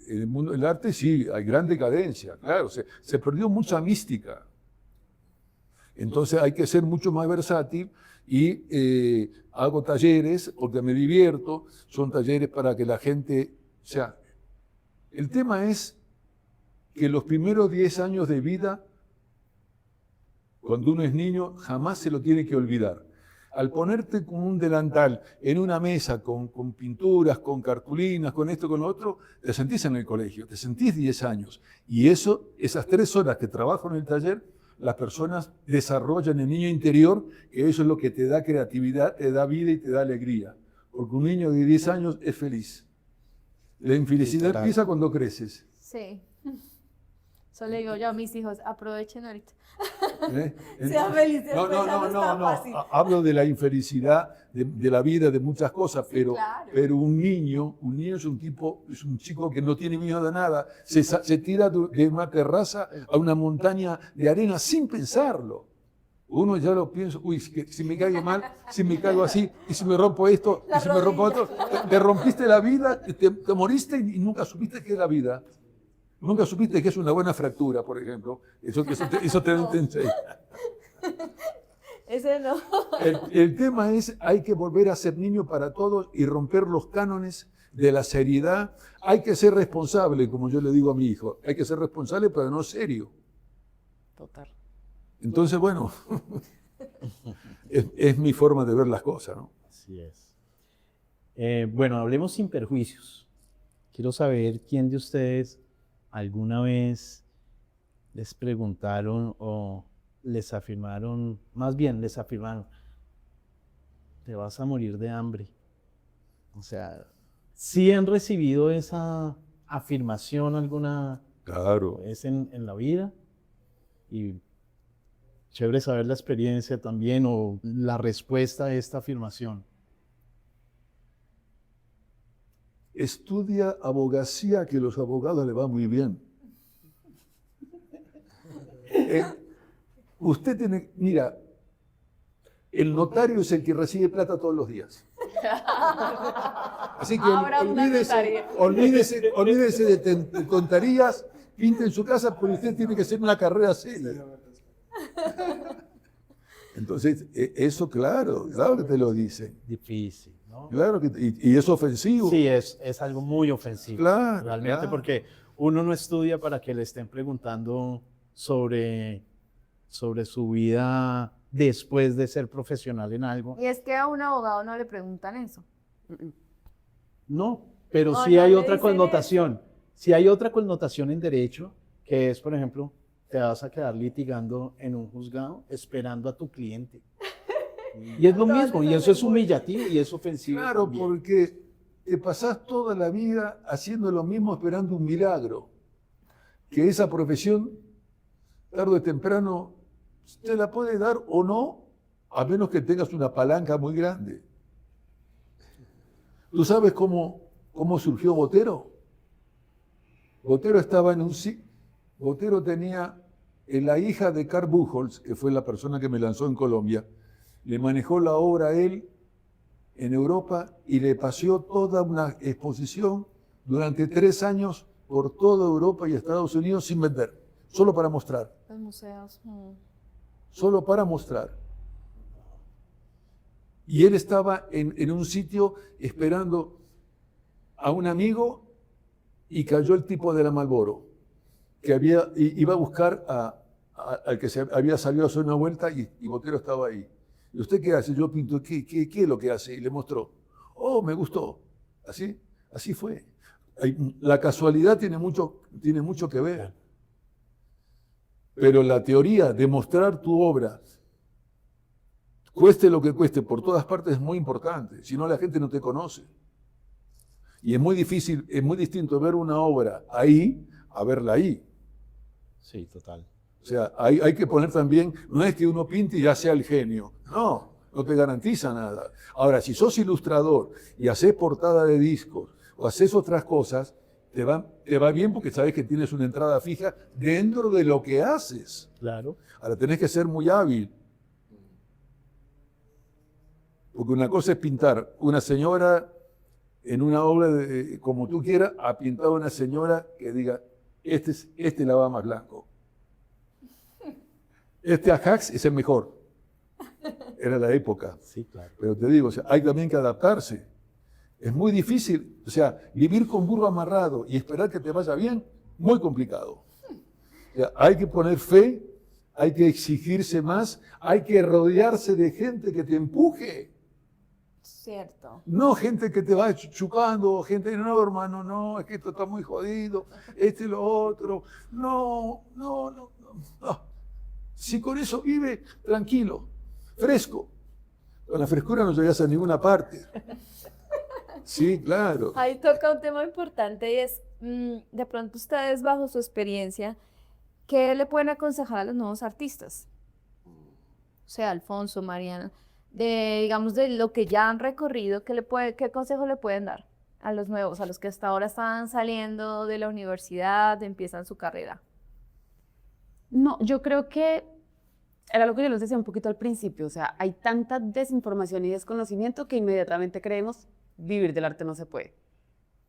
[SPEAKER 5] el mundo del arte sí, hay gran decadencia, claro, se perdió mucha mística. Entonces hay que ser mucho más versátil y hago talleres porque me divierto, son talleres para que la gente, o sea, el tema es que los primeros 10 años de vida, cuando uno es niño, jamás se lo tiene que olvidar. Al ponerte con un delantal en una mesa con pinturas, con cartulinas, con esto, con lo otro, te sentís en el colegio, te sentís 10 años. Y esas 3 horas que trabajo en el taller, las personas desarrollan el niño interior, que eso es lo que te da creatividad, te da vida y te da alegría. Porque un niño de 10 años es feliz. La infelicidad empieza cuando creces.
[SPEAKER 1] Sí. Eso le digo yo a mis hijos, aprovechen ahorita.
[SPEAKER 4] Sean felices,
[SPEAKER 5] No,
[SPEAKER 4] pues ya no está fácil.
[SPEAKER 5] hablo de la infelicidad de la vida, de muchas cosas, pero,
[SPEAKER 4] claro.
[SPEAKER 5] pero un niño es un chico que no tiene miedo de nada, se tira de una terraza a una montaña de arena sin pensarlo. Uno ya lo piensa, uy, si me caigo mal, si me caigo así, y si me rompo esto, y si me rompo otro, te rompiste la vida, te moriste y nunca supiste qué es la vida. Nunca supiste que es una buena fractura, por ejemplo. Eso te enseña.
[SPEAKER 1] Ese no.
[SPEAKER 5] El tema es, hay que volver a ser niño para todos y romper los cánones de la seriedad. Hay que ser responsable, como yo le digo a mi hijo. Hay que ser responsable, pero no serio.
[SPEAKER 4] Total.
[SPEAKER 5] Entonces, bueno, es mi forma de ver las cosas, ¿no?
[SPEAKER 2] Así es. Bueno, hablemos sin perjuicios. Quiero saber quién de ustedes alguna vez les preguntaron o les afirmaron, más bien les afirmaron, te vas a morir de hambre. O sea, ¿sí han recibido esa afirmación alguna
[SPEAKER 5] Claro.
[SPEAKER 2] vez en la vida? Y chévere saber la experiencia también o la respuesta a esta afirmación.
[SPEAKER 5] Estudia abogacía, que a los abogados les va muy bien. Usted tiene, mira, el notario es el que recibe plata todos los días. Así que
[SPEAKER 4] Abra una notaría.
[SPEAKER 5] olvídese de tonterías, pinte en su casa, porque usted tiene que hacer una carrera seria. Entonces, eso claro que te lo dicen.
[SPEAKER 2] Difícil, ¿no?
[SPEAKER 5] Claro, y es ofensivo.
[SPEAKER 2] Sí, es algo muy ofensivo.
[SPEAKER 5] Claro,
[SPEAKER 2] Realmente,
[SPEAKER 5] claro.
[SPEAKER 2] porque uno no estudia para que le estén preguntando sobre su vida después de ser profesional en algo.
[SPEAKER 1] Y es que a un abogado no le preguntan eso.
[SPEAKER 2] No, pero
[SPEAKER 1] No,
[SPEAKER 2] sí
[SPEAKER 1] no
[SPEAKER 2] hay
[SPEAKER 1] le
[SPEAKER 2] otra
[SPEAKER 1] dicen
[SPEAKER 2] connotación. Sí hay otra connotación en derecho, que es, por ejemplo, te vas a quedar litigando en un juzgado esperando a tu cliente. Y es lo mismo, y eso es humillativo y es ofensivo
[SPEAKER 5] Claro,
[SPEAKER 2] también.
[SPEAKER 5] porque te pasás toda la vida haciendo lo mismo esperando un milagro. Que esa profesión, tarde o temprano, te la puede dar o no, a menos que tengas una palanca muy grande. ¿Tú sabes cómo surgió Botero? Botero estaba en un Botero tenía la hija de Carl Buchholz, que fue la persona que me lanzó en Colombia, le manejó la obra a él en Europa y le paseó toda una exposición durante 3 años por toda Europa y Estados Unidos sin vender, solo para mostrar,
[SPEAKER 1] Los museos.
[SPEAKER 5] solo para mostrar. Y él estaba en un sitio esperando a un amigo y cayó el tipo de la Marlboro, que iba a buscar al que se había salido a hacer una vuelta y Botero estaba ahí. ¿Y usted qué hace? Yo pinto, ¿qué es lo que hace? Y le mostró. Oh, me gustó. Así fue. La casualidad tiene mucho que ver. Pero la teoría de mostrar tu obra, cueste lo que cueste, por todas partes es muy importante. Si no, la gente no te conoce. Y es muy difícil, es muy distinto ver una obra ahí a verla ahí.
[SPEAKER 2] Sí, total.
[SPEAKER 5] O sea, hay que poner también, no es que uno pinte y ya sea el genio. No te garantiza nada. Ahora, si sos ilustrador y haces portada de discos o haces otras cosas, te va bien porque sabes que tienes una entrada fija dentro de lo que haces.
[SPEAKER 2] Claro.
[SPEAKER 5] Ahora, tenés que ser muy hábil. Porque una cosa es pintar una señora en una obra como tú quieras, a pintar una señora que diga, este la va más blanco. Este Ajax es el mejor. Era la época.
[SPEAKER 2] Sí, claro.
[SPEAKER 5] Pero te digo, o sea, hay también que adaptarse. Es muy difícil. O sea, vivir con burro amarrado y esperar que te vaya bien, muy complicado. O sea, hay que poner fe, hay que exigirse más, hay que rodearse de gente que te empuje.
[SPEAKER 1] Cierto.
[SPEAKER 5] No gente que te va chupando, gente que no, hermano, no, es que esto está muy jodido, lo otro. No. Si con eso vive, tranquilo, fresco. Con la frescura no llegas a ninguna parte. Sí, claro.
[SPEAKER 1] Ahí toca un tema importante y es, de pronto ustedes bajo su experiencia, ¿qué le pueden aconsejar a los nuevos artistas? O sea, Alfonso, Mariana, digamos, de lo que ya han recorrido, ¿qué consejo le pueden dar a los nuevos, a los que hasta ahora están saliendo de la universidad, empiezan su carrera?
[SPEAKER 4] No, yo creo que era lo que yo les decía un poquito al principio, o sea, hay tanta desinformación y desconocimiento que inmediatamente creemos vivir del arte no se puede.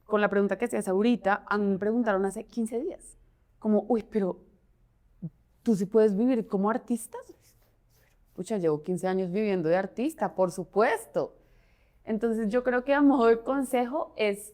[SPEAKER 4] Con la pregunta que hacías ahorita, a mí me preguntaron hace 15 días, como, uy, pero ¿tú sí puedes vivir como artista? Pucha, llevo 15 años viviendo de artista, por supuesto. Entonces yo creo que a modo de consejo es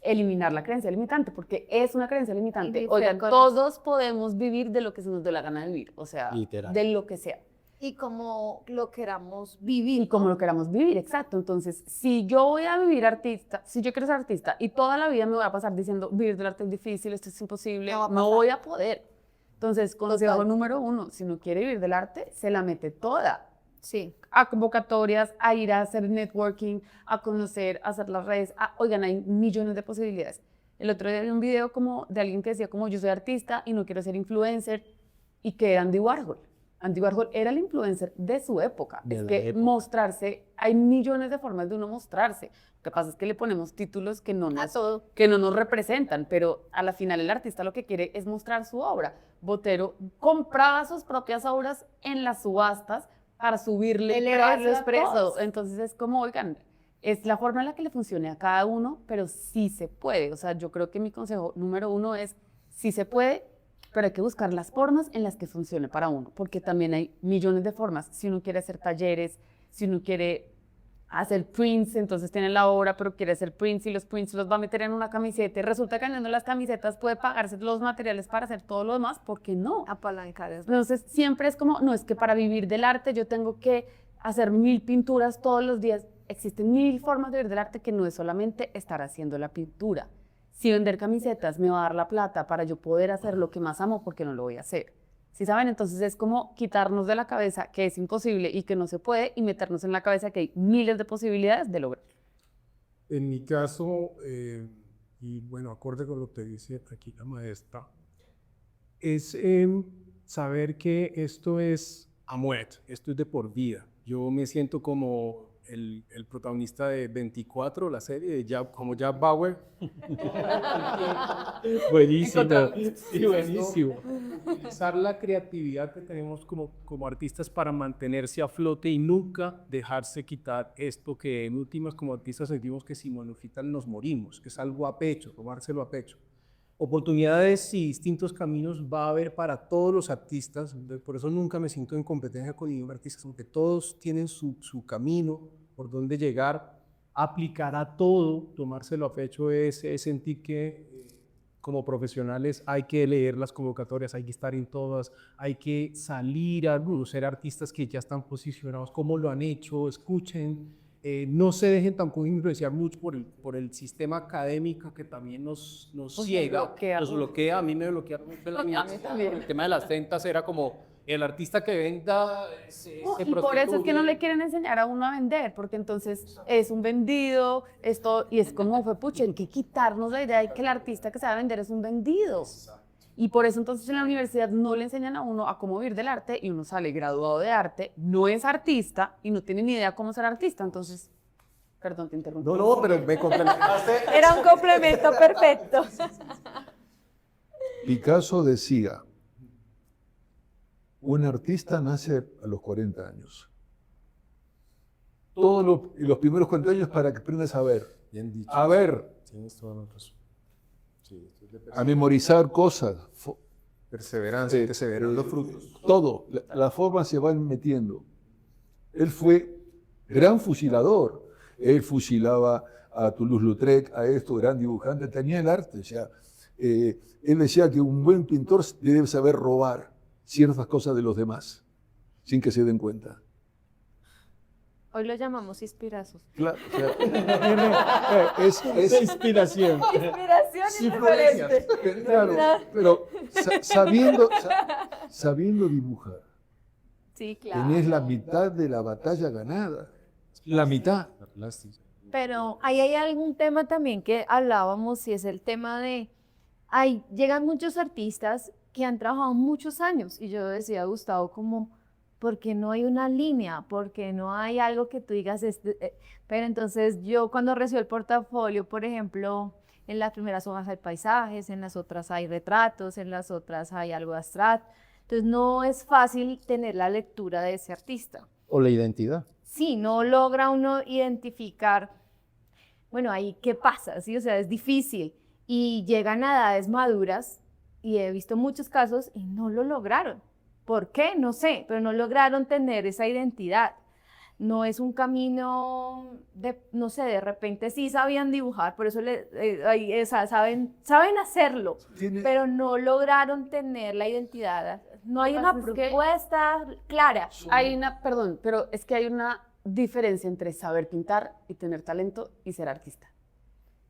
[SPEAKER 4] eliminar la creencia limitante, porque es una creencia limitante.
[SPEAKER 1] Y
[SPEAKER 4] Oigan,
[SPEAKER 1] con
[SPEAKER 4] todos podemos vivir de lo que se nos dé la gana de vivir, o sea,
[SPEAKER 2] Literal.
[SPEAKER 4] de lo que sea.
[SPEAKER 1] Y como lo queramos vivir.
[SPEAKER 4] Y como lo queramos vivir, exacto. Entonces, si yo voy a vivir artista, si yo quiero ser artista y toda la vida me voy a pasar diciendo vivir del arte es difícil, esto es imposible,
[SPEAKER 1] No va a
[SPEAKER 4] no
[SPEAKER 1] pasar.
[SPEAKER 4] voy a poder. Entonces, consejo
[SPEAKER 1] Total.
[SPEAKER 4] número 1, si no quiere vivir del arte, se la mete toda.
[SPEAKER 1] Sí.
[SPEAKER 4] A convocatorias, a ir a hacer networking, a conocer, a hacer las redes. Oigan, hay millones de posibilidades. El otro día vi un video como de alguien que decía como yo soy artista y no quiero ser influencer, y que era Andy Warhol. Andy Warhol era el influencer de su época.
[SPEAKER 2] De
[SPEAKER 4] Es
[SPEAKER 2] la
[SPEAKER 4] que
[SPEAKER 2] época.
[SPEAKER 4] mostrarse, hay millones de formas de uno mostrarse. Lo que pasa es que le ponemos títulos que no
[SPEAKER 1] A todo.
[SPEAKER 4] nos representan, pero a la final el artista lo que quiere es mostrar su obra. Botero compraba sus propias obras en las subastas para subirle
[SPEAKER 1] Elevar los
[SPEAKER 4] a
[SPEAKER 1] precios.
[SPEAKER 4] todo. Entonces es como, oigan, es la forma en la que le funcione a cada uno, pero sí se puede. O sea, yo creo que mi consejo número 1 es, sí se puede, pero hay que buscar las formas en las que funcione para uno, porque también hay millones de formas. Si uno quiere hacer talleres, si uno quiere hacer prints, entonces tiene la obra, pero quiere hacer prints y los prints los va a meter en una camiseta y resulta que vendiendo las camisetas puede pagarse los materiales para hacer todo lo demás, ¿por qué no?
[SPEAKER 1] Apalancar es
[SPEAKER 4] Entonces siempre es como, no, es que para vivir del arte yo tengo que hacer 1000 pinturas todos los días. Existen 1000 formas de vivir del arte que no es solamente estar haciendo la pintura. Si vender camisetas me va a dar la plata para yo poder hacer lo que más amo, ¿por qué no lo voy a hacer? ¿Sí saben? Entonces es como quitarnos de la cabeza que es imposible y que no se puede y meternos en la cabeza que hay miles de posibilidades de lograrlo.
[SPEAKER 3] En mi caso, y bueno, acorde con lo que dice aquí la maestra, es saber que esto es a muerte, esto es de por vida. Yo me siento como el protagonista de 24, la serie, como Jack Bauer.
[SPEAKER 2] Buenísimo. Sí, buenísimo.
[SPEAKER 3] Utilizar la creatividad que tenemos como artistas para mantenerse a flote y nunca dejarse quitar esto que en últimas como artistas sentimos que si nos quitan nos morimos, que es algo a pecho, tomárselo a pecho. Oportunidades y distintos caminos va a haber para todos los artistas, por eso nunca me siento en competencia con ningún artista, porque todos tienen su camino por donde llegar, aplicar a todo, tomárselo a pecho es sentir que como profesionales hay que leer las convocatorias, hay que estar en todas, hay que salir a conocer artistas que ya están posicionados, cómo lo han hecho, escuchen. No se dejen tampoco influenciar mucho por el sistema académico que también nos ciega, nos bloquea. A mí me bloquea mucho la mía. El tema de las ventas era como el artista que venda se
[SPEAKER 4] Y por eso es que no le quieren enseñar a uno a vender, porque entonces es un vendido, esto, y es como fue, pucha, hay que quitarnos la idea de que el artista que sabe vender es un vendido. Y por eso entonces en la universidad no le enseñan a uno a cómo vivir del arte y uno sale graduado de arte, no es artista y no tiene ni idea cómo ser artista. Entonces, perdón, te interrumpí.
[SPEAKER 3] No, pero me complementaste.
[SPEAKER 1] Era un complemento perfecto.
[SPEAKER 5] Picasso decía, un artista nace a los 40 años. Los primeros 40 años para que aprendas a ver.
[SPEAKER 3] Bien dicho.
[SPEAKER 5] A ver,
[SPEAKER 3] Tienes toda la razón. Sí, esto es de
[SPEAKER 5] a memorizar cosas.
[SPEAKER 3] perseverancia, te se verán los frutos.
[SPEAKER 5] Todo, las formas se van metiendo. Él fue gran fusilador. Él fusilaba a Toulouse-Lautrec, a esto, gran dibujante, tenía el arte. O sea, él decía que un buen pintor debe saber robar ciertas cosas de los demás, sin que se den cuenta.
[SPEAKER 1] Hoy lo llamamos inspirazos.
[SPEAKER 5] Claro, o sea, es
[SPEAKER 2] inspiración.
[SPEAKER 1] Inspiración diferente.
[SPEAKER 5] Claro, pero sabiendo dibujar,
[SPEAKER 1] Sí, claro.
[SPEAKER 5] tenés la mitad de la batalla ganada. La mitad.
[SPEAKER 1] Pero ahí hay algún tema también que hablábamos y es el tema de, llegan muchos artistas que han trabajado muchos años y yo decía, Gustavo, como, ¿por qué no hay una línea? ¿Por qué no hay algo que tú digas? Pero entonces yo cuando recibo el portafolio, por ejemplo, en las primeras hojas hay paisajes, en las otras hay retratos, en las otras hay algo abstracto. Entonces no es fácil tener la lectura de ese artista.
[SPEAKER 2] O la identidad.
[SPEAKER 1] Sí, no logra uno identificar, bueno, ahí qué pasa, ¿sí? O sea, es difícil. Y llegan a edades maduras, y he visto muchos casos, y no lo lograron. ¿Por qué? No sé, pero no lograron tener esa identidad. No es un camino de, no sé, de repente sí sabían dibujar, por eso saben hacerlo, pero no lograron tener la identidad. No hay una propuesta clara.
[SPEAKER 4] Perdón, pero es que hay una diferencia entre saber pintar y tener talento y ser artista.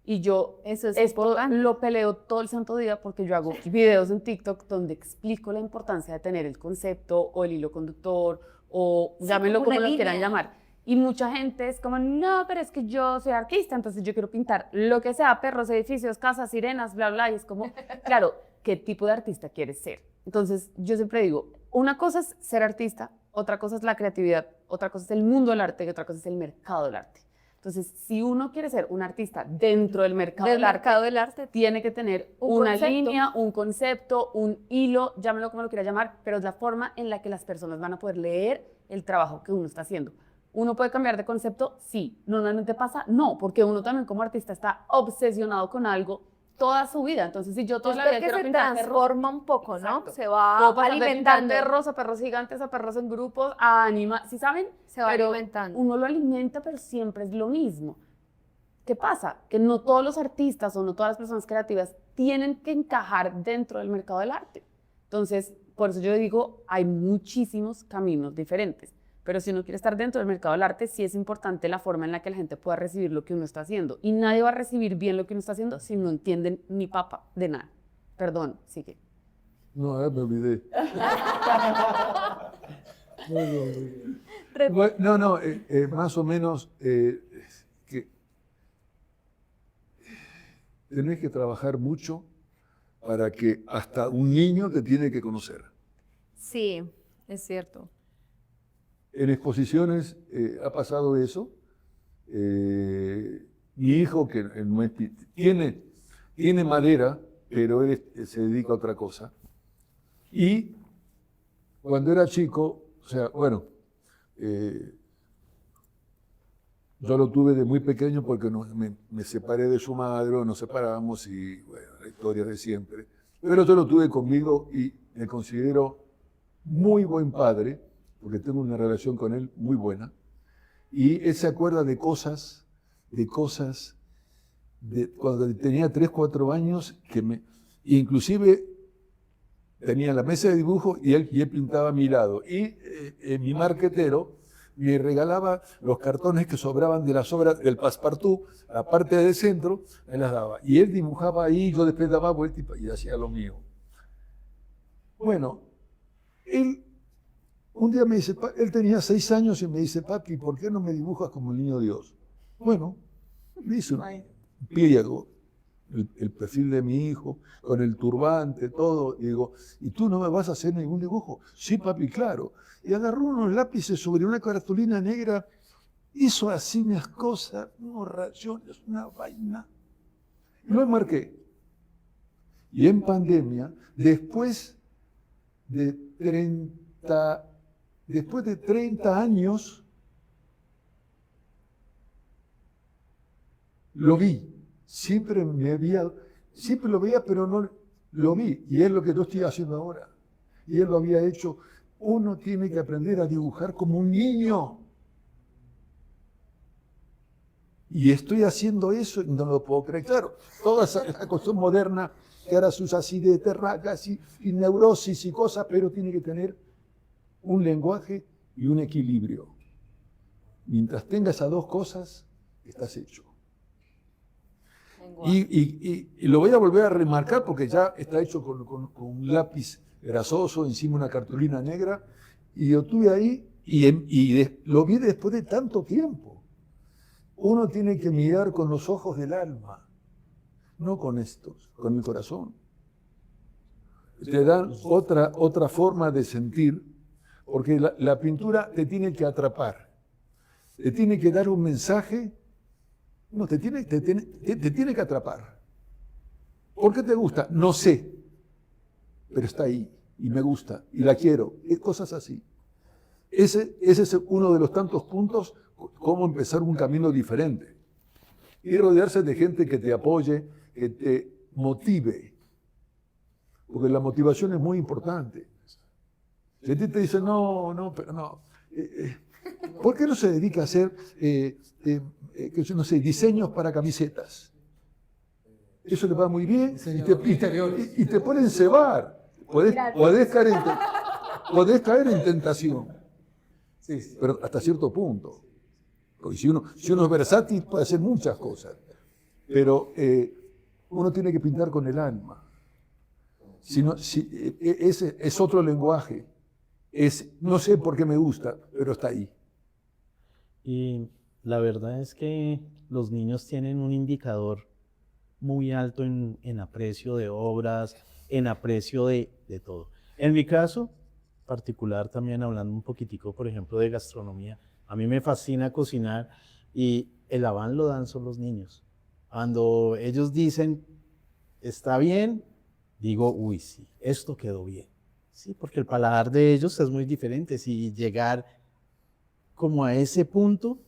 [SPEAKER 4] Y yo
[SPEAKER 1] Eso es
[SPEAKER 4] esto
[SPEAKER 1] importante.
[SPEAKER 4] lo peleo todo el santo día porque yo hago videos en TikTok donde explico la importancia de tener el concepto o el hilo conductor o llámenlo
[SPEAKER 1] como
[SPEAKER 4] como
[SPEAKER 1] una
[SPEAKER 4] lo quieran
[SPEAKER 1] línea.
[SPEAKER 4] llamar. Y mucha gente es como, no, pero es que yo soy artista, entonces yo quiero pintar lo que sea, perros, edificios, casas, sirenas, bla, bla. Y es como, claro, ¿qué tipo de artista quieres ser? Entonces yo siempre digo, una cosa es ser artista, otra cosa es la creatividad, otra cosa es el mundo del arte y otra cosa es el mercado del arte. Entonces, si uno quiere ser un artista dentro del mercado del arte, tiene que tener una línea, un concepto, un hilo, llámelo como lo quiera llamar, pero es la forma en la que las personas van a poder leer el trabajo que uno está haciendo. ¿Uno puede cambiar de concepto? Sí. ¿Normalmente pasa? No, porque uno también como artista está obsesionado con algo toda su vida. Entonces, si yo toda la vida
[SPEAKER 1] Porque
[SPEAKER 4] quiero
[SPEAKER 1] se
[SPEAKER 4] pintar perros,
[SPEAKER 1] transforma un poco, ¿no?
[SPEAKER 4] exacto.
[SPEAKER 1] Se va
[SPEAKER 4] puedo pasar de pintar
[SPEAKER 1] alimentando.
[SPEAKER 4] perros a perros gigantes, a perros en grupos, a animales, ¿sí saben?
[SPEAKER 1] Se va
[SPEAKER 4] Pero
[SPEAKER 1] alimentando.
[SPEAKER 4] uno lo alimenta, pero siempre es lo mismo. ¿Qué pasa? Que no todos los artistas o no todas las personas creativas tienen que encajar dentro del mercado del arte. Entonces, por eso yo digo, hay muchísimos caminos diferentes. Pero si uno quiere estar dentro del mercado del arte, sí es importante la forma en la que la gente pueda recibir lo que uno está haciendo. Y nadie va a recibir bien lo que uno está haciendo si no entienden ni papa de nada. Perdón, sigue.
[SPEAKER 5] No, me olvidé. Más o menos que tenés que trabajar mucho para que hasta un niño te tiene que conocer.
[SPEAKER 1] Sí, es cierto.
[SPEAKER 5] En exposiciones ha pasado eso. Mi hijo, que no es- tiene madera, pero él se dedica a otra cosa. Y cuando era chico, o sea, bueno, yo lo tuve de muy pequeño porque me separé de su madre, o nos separamos y, bueno, la historia de siempre. Pero yo lo tuve conmigo y me considero muy buen padre, porque tengo una relación con él muy buena. Y él se acuerda de cosas, de cuando tenía 3, 4 años, inclusive tenía la mesa de dibujo y él pintaba a mi lado. Y mi marquetero me regalaba los cartones que sobraban de las obras del Passepartout, la parte del centro, me las daba. Y él dibujaba ahí, yo después daba vuelta y hacía lo mío. Bueno, un día me dice, él tenía 6 años y me dice, papi, ¿por qué no me dibujas como el niño Dios? Bueno, me hizo un pliego, el perfil de mi hijo, con el turbante, todo. Y digo, ¿y tú no me vas a hacer ningún dibujo? Sí, papi, claro. Y agarró unos lápices sobre una cartulina negra, hizo así unas cosas, unos rayones, una vaina. Y lo marqué. Y en pandemia, después de 30 años, lo vi. Siempre lo veía, pero no lo vi. Y es lo que yo estoy haciendo ahora. Y él lo había hecho. Uno tiene que aprender a dibujar como un niño. Y estoy haciendo eso y no lo puedo creer. Claro, toda esa cuestión moderna que ahora se usa así de terracas y neurosis y cosas, pero tiene que tener un lenguaje y un equilibrio. Mientras tengas esas dos cosas, estás hecho. Y lo voy a volver a remarcar porque ya está hecho con un lápiz grasoso, encima una cartulina negra, y yo estuve ahí lo vi después de tanto tiempo. Uno tiene que mirar con los ojos del alma, no con estos, con el corazón. Te dan otra forma de sentir, porque la pintura te tiene que atrapar, te tiene que dar un mensaje. No, te tiene que atrapar. ¿Por qué te gusta? No sé, pero está ahí y me gusta y la quiero. Cosas así. Ese es uno de los tantos puntos, cómo empezar un camino diferente. Y rodearse de gente que te apoye, que te motive. Porque la motivación es muy importante. Si a ti te dicen, no, pero no. ¿Por qué no se dedica a hacer no sé, diseños para camisetas? Eso le va muy bien y te ponen cebar. Podés caer en tentación. Sí, pero hasta cierto punto. Porque si uno es versátil, puede hacer muchas cosas. Pero uno tiene que pintar con el alma. Ese es otro lenguaje. No sé por qué me gusta, pero está ahí.
[SPEAKER 2] Y la verdad es que los niños tienen un indicador muy alto en aprecio de obras, en aprecio de todo. En mi caso particular, también hablando un poquitico, por ejemplo, de gastronomía, a mí me fascina cocinar y el avance lo dan son los niños. Cuando ellos dicen, está bien, digo, uy, sí, esto quedó bien. Sí, porque el paladar de ellos es muy diferente. Si llegar como a ese punto,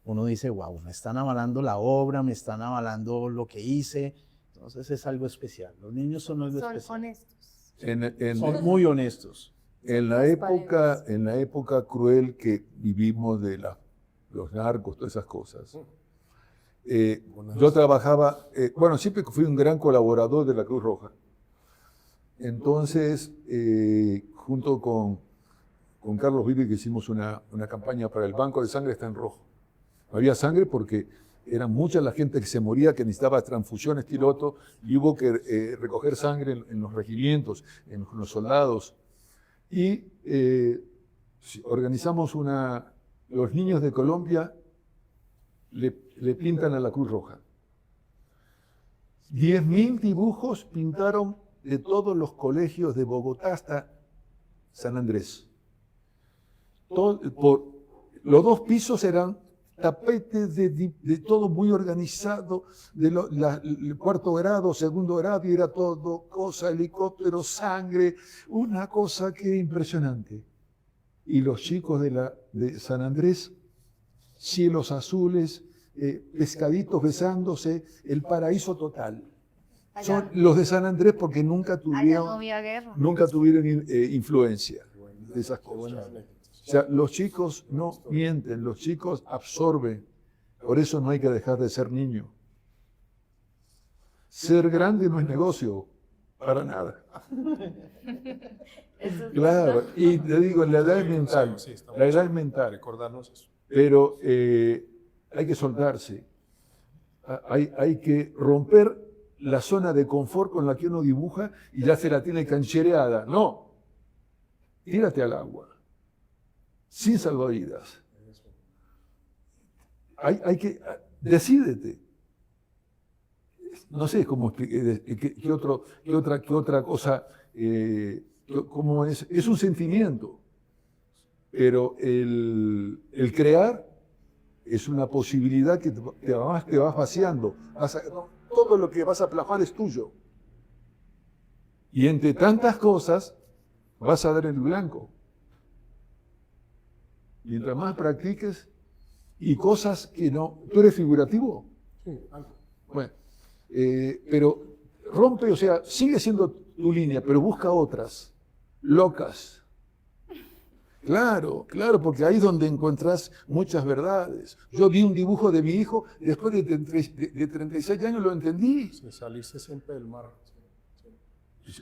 [SPEAKER 2] uno dice, wow, me están avalando la obra, me están avalando lo que hice. Entonces es algo especial. Los niños son algo
[SPEAKER 1] Son
[SPEAKER 2] especial.
[SPEAKER 1] honestos.
[SPEAKER 2] Son muy honestos.
[SPEAKER 5] En la época cruel que vivimos de los narcos, todas esas cosas, yo trabajaba, siempre fui un gran colaborador de la Cruz Roja. Entonces, junto con Carlos Vive, que hicimos una campaña para el Banco de Sangre está en rojo. No había sangre porque era mucha la gente que se moría, que necesitaba transfusiones, tiroto, y hubo que recoger sangre en los regimientos, en los soldados. Y organizamos los niños de Colombia le pintan a la Cruz Roja. 10.000 dibujos pintaron de todos los colegios de Bogotá hasta San Andrés. Los 2 pisos eran tapetes de todo muy organizado, el 4º grado, 2º grado, y era todo cosa, helicóptero, sangre, una cosa que impresionante. Y los chicos de San Andrés, cielos azules, pescaditos besándose, el paraíso total. Son los de San Andrés porque nunca tuvieron,
[SPEAKER 1] no había guerra.
[SPEAKER 5] influencia de esas cosas. O sea, los chicos no mienten, los chicos absorben. Por eso no hay que dejar de ser niño. Ser grande no es negocio, para nada. Claro, y te digo, la edad es mental. La edad es mental.
[SPEAKER 3] Recordarnos eso.
[SPEAKER 5] Pero hay que soltarse. Hay que romper la zona de confort con la que uno dibuja y ya se la tiene canchereada. No. Tírate al agua. Sin salvavidas. Hay que, decídete. No sé cómo qué otra cosa, cómo es un sentimiento, pero el crear es una posibilidad que te vas vaciando. Todo lo que vas a plasmar es tuyo. Y entre tantas cosas vas a dar el blanco. Mientras más practiques y cosas que no... ¿Tú eres figurativo?
[SPEAKER 3] Sí, algo.
[SPEAKER 5] Bueno, pero rompe, o sea, sigue siendo tu línea, pero busca otras, locas. Claro, porque ahí es donde encontrás muchas verdades. Yo vi un dibujo de mi hijo, después de 36 años lo entendí.
[SPEAKER 3] Sí, salirse siempre del mar.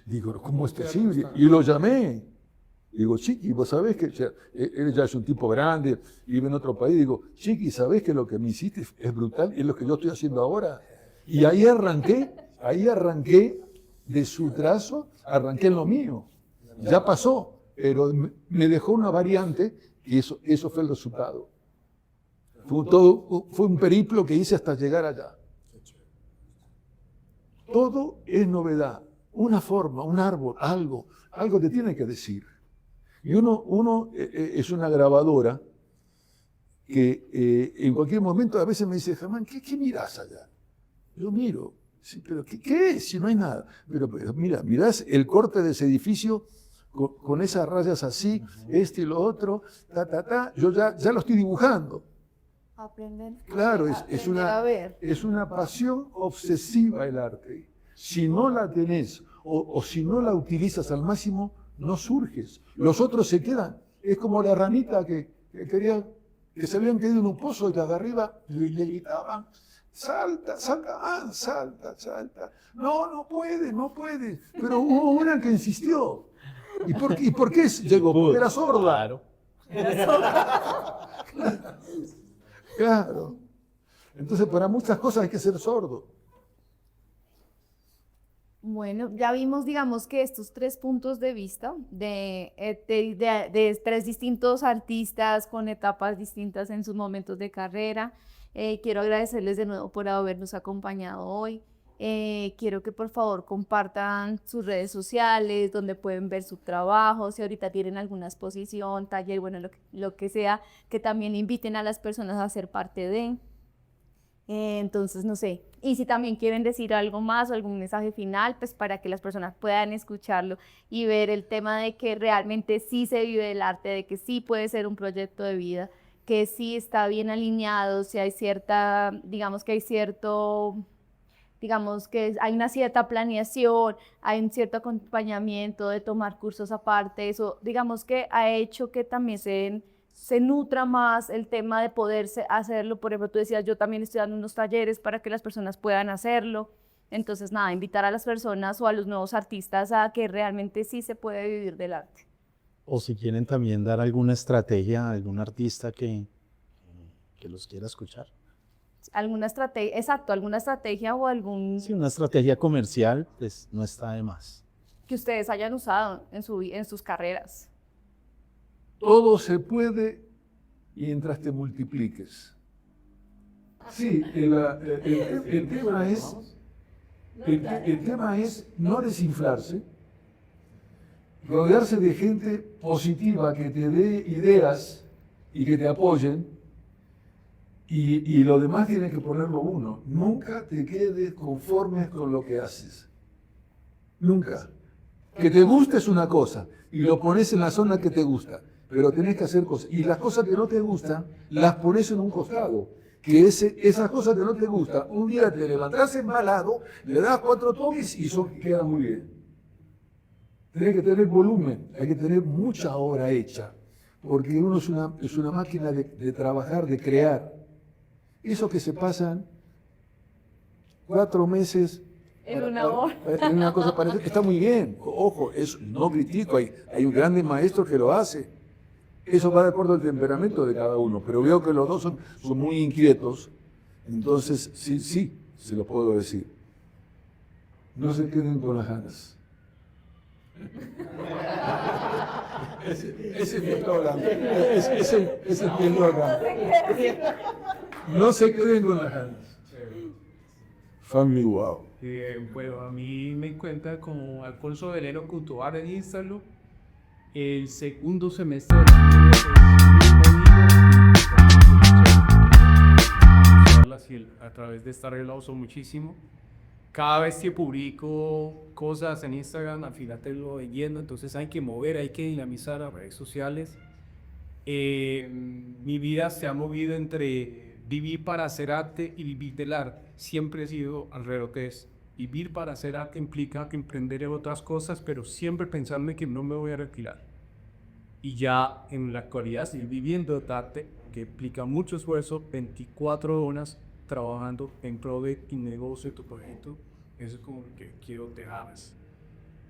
[SPEAKER 5] Digo, ¿cómo es posible? Y lo llamé. Digo, Chiqui, vos sabés que él ya es un tipo grande, vive en otro país. Digo, Chiqui, ¿sabés que lo que me hiciste es brutal? Es lo que yo estoy haciendo ahora. Y ahí arranqué de su trazo, arranqué en lo mío. Ya pasó, pero me dejó una variante y eso fue el resultado. Fue un periplo que hice hasta llegar allá. Todo es novedad, una forma, un árbol, algo te tiene que decir. Y uno es una grabadora que en cualquier momento a veces me dice, Germán, ¿qué mirás allá? Yo miro, sí, pero ¿qué es? Si no hay nada. Pero mirás el corte de ese edificio con esas rayas así, y lo otro, yo ya lo estoy dibujando.
[SPEAKER 1] Aprender.
[SPEAKER 5] Claro,
[SPEAKER 1] A ver.
[SPEAKER 5] es una pasión obsesiva el arte. Si no la tenés o si no la utilizas al máximo, no surges. Los otros se quedan. Es como la ranita que se habían quedado en un pozo y las de arriba le gritaban, salta. No puede. Pero hubo una que insistió. ¿Y por qué llegó? Porque era sorda. Claro. Entonces, para muchas cosas hay que ser sordo.
[SPEAKER 1] Bueno, ya vimos, digamos, que estos 3 puntos de vista de 3 distintos artistas con etapas distintas en sus momentos de carrera. Quiero agradecerles de nuevo por habernos acompañado hoy. Quiero que por favor compartan sus redes sociales, donde pueden ver su trabajo, si ahorita tienen alguna exposición, taller, bueno, lo que sea, que también inviten a las personas a ser parte de. Entonces, no sé, y si también quieren decir algo más o algún mensaje final, pues para que las personas puedan escucharlo y ver el tema de que realmente sí se vive el arte, de que sí puede ser un proyecto de vida, que sí está bien alineado, si hay cierta, digamos que hay cierto digamos que hay una cierta planeación, hay un cierto acompañamiento de tomar cursos aparte, eso digamos que ha hecho que también se nutra más el tema de poderse hacerlo. Por ejemplo, tú decías, yo también estoy dando unos talleres para que las personas puedan hacerlo. Entonces, nada, invitar a las personas o a los nuevos artistas a que realmente sí se puede vivir del arte.
[SPEAKER 2] O si quieren también dar alguna estrategia a algún artista que los quiera escuchar.
[SPEAKER 1] Alguna estrategia, exacto, alguna estrategia o algún
[SPEAKER 2] Sí, una estrategia comercial, pues no está de más.
[SPEAKER 1] que ustedes hayan usado en sus carreras.
[SPEAKER 5] Todo se puede mientras te multipliques. Sí, el tema es no desinflarse, rodearse de gente positiva que te dé ideas y que te apoyen, y lo demás tiene que ponerlo uno. Nunca te quedes conforme con lo que haces. Nunca. Que te guste es una cosa, y lo pones en la zona que te gusta, pero tenés que hacer cosas. Y las cosas que no te gustan, las pones en un costado. Que esas cosas que no te gustan, un día te levantás embalado, le das 4 toques y queda muy bien. Tenés que tener volumen, hay que tener mucha obra hecha, porque uno es una máquina de trabajar, de crear. Eso que se pasan 4 meses
[SPEAKER 1] En una hora.
[SPEAKER 5] en una cosa parecida, está muy bien. Ojo, no critico, hay un grande maestro que lo hace. Eso va de acuerdo al temperamento de cada uno, pero veo que los dos son muy inquietos, entonces sí, se lo puedo decir. No se queden con las ganas. Ese es mi eslogan. Ese es mi eslogan. No se queden con las ganas. Family Wow.
[SPEAKER 6] Bueno, a mí me encuentra como Alfonso Velero Cutobar en Instagram. El segundo semestre del año es muy bonito. A través de esta red la uso muchísimo. Cada vez que publico cosas en Instagram, al final te lo leyendo, entonces hay que mover, hay que dinamizar las redes sociales. Mi vida se ha movido entre vivir para hacer arte y vivir del arte. Siempre he sido alrededor de eso. Vivir para hacer arte implica que emprender en otras cosas, pero siempre pensando que no me voy a retirar. Y ya en la actualidad estoy viviendo de arte, que implica mucho esfuerzo, 24 horas trabajando en pro de tu negocio, de tu proyecto. Eso es como lo que quiero dejar.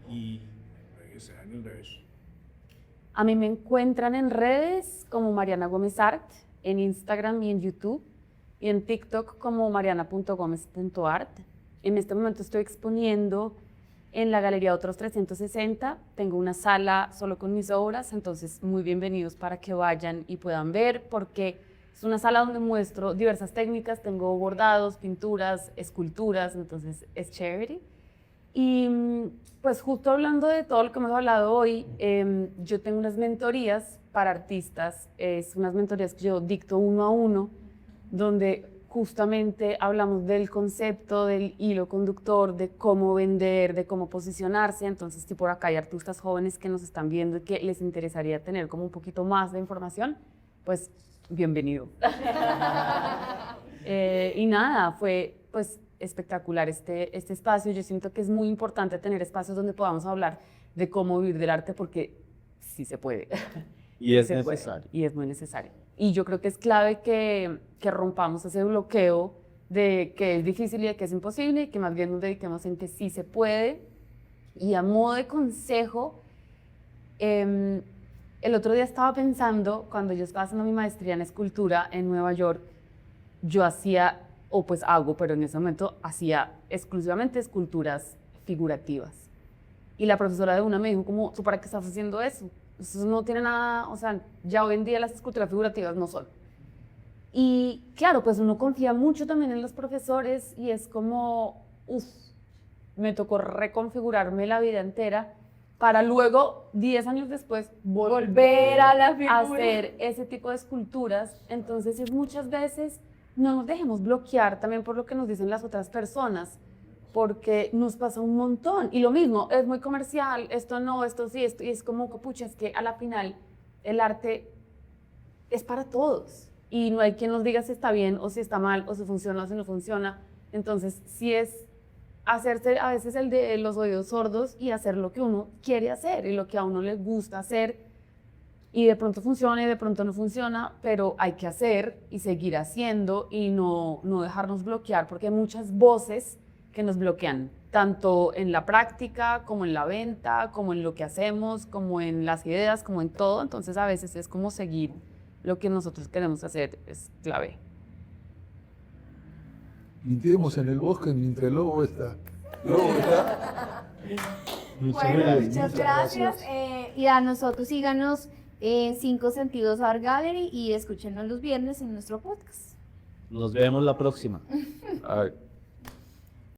[SPEAKER 6] Y ese año de eso.
[SPEAKER 4] A mí me encuentran en redes como Mariana Gómez Art, en Instagram y en YouTube, y en TikTok como mariana.gomez.art. En este momento estoy exponiendo en la Galería Otros 360. Tengo una sala solo con mis obras, entonces muy bienvenidos para que vayan y puedan ver, porque es una sala donde muestro diversas técnicas. Tengo bordados, pinturas, esculturas, entonces es chévere. Y pues justo hablando de todo lo que hemos hablado hoy, yo tengo unas mentorías para artistas, es unas mentorías que yo dicto 1 a 1, donde justamente hablamos del concepto, del hilo conductor, de cómo vender, de cómo posicionarse. Entonces, si por acá hay artistas jóvenes que nos están viendo y que les interesaría tener como un poquito más de información, pues bienvenido. Y nada, fue pues espectacular este espacio. Yo siento que es muy importante tener espacios donde podamos hablar de cómo vivir del arte, porque sí se puede.
[SPEAKER 2] Y es
[SPEAKER 4] Se puede,
[SPEAKER 2] necesario.
[SPEAKER 4] y es muy necesario. Y yo creo que es clave que rompamos ese bloqueo de que es difícil y de que es imposible, y que más bien nos dediquemos en que sí se puede. Y a modo de consejo, el otro día estaba pensando, cuando yo estaba haciendo mi maestría en escultura en Nueva York, yo hacía, o pues hago, pero en ese momento hacía exclusivamente esculturas figurativas. Y la profesora de una me dijo como, ¿tú para qué estás haciendo eso? Eso no tiene nada, o sea, ya hoy en día las esculturas figurativas no son. Y claro, pues uno confía mucho también en los profesores y es como, me tocó reconfigurarme la vida entera para luego, 10 años después, volver a hacer ese tipo de esculturas. Entonces, es muchas veces no nos dejemos bloquear también por lo que nos dicen las otras personas, porque nos pasa un montón. Y lo mismo, es muy comercial, esto no, esto sí, esto, y es como, pucha, es que a la final el arte es para todos. Y no hay quien nos diga si está bien o si está mal, o si funciona o si no funciona. Entonces, sí es hacerse a veces el de los oídos sordos y hacer lo que uno quiere hacer y lo que a uno le gusta hacer. Y de pronto funciona y de pronto no funciona, pero hay que hacer y seguir haciendo y no dejarnos bloquear, porque hay muchas voces que nos bloquean, tanto en la práctica, como en la venta, como en lo que hacemos, como en las ideas, como en todo. Entonces a veces es como seguir lo que nosotros queremos hacer, es clave.
[SPEAKER 5] Entremos en el bosque mientras el lobo está. Lobo está.
[SPEAKER 1] Bueno, muchas gracias. Y a nosotros síganos en 5 Sentidos Art Gallery y escúchenos los viernes en nuestro podcast.
[SPEAKER 2] Nos vemos la próxima.
[SPEAKER 5] Ay.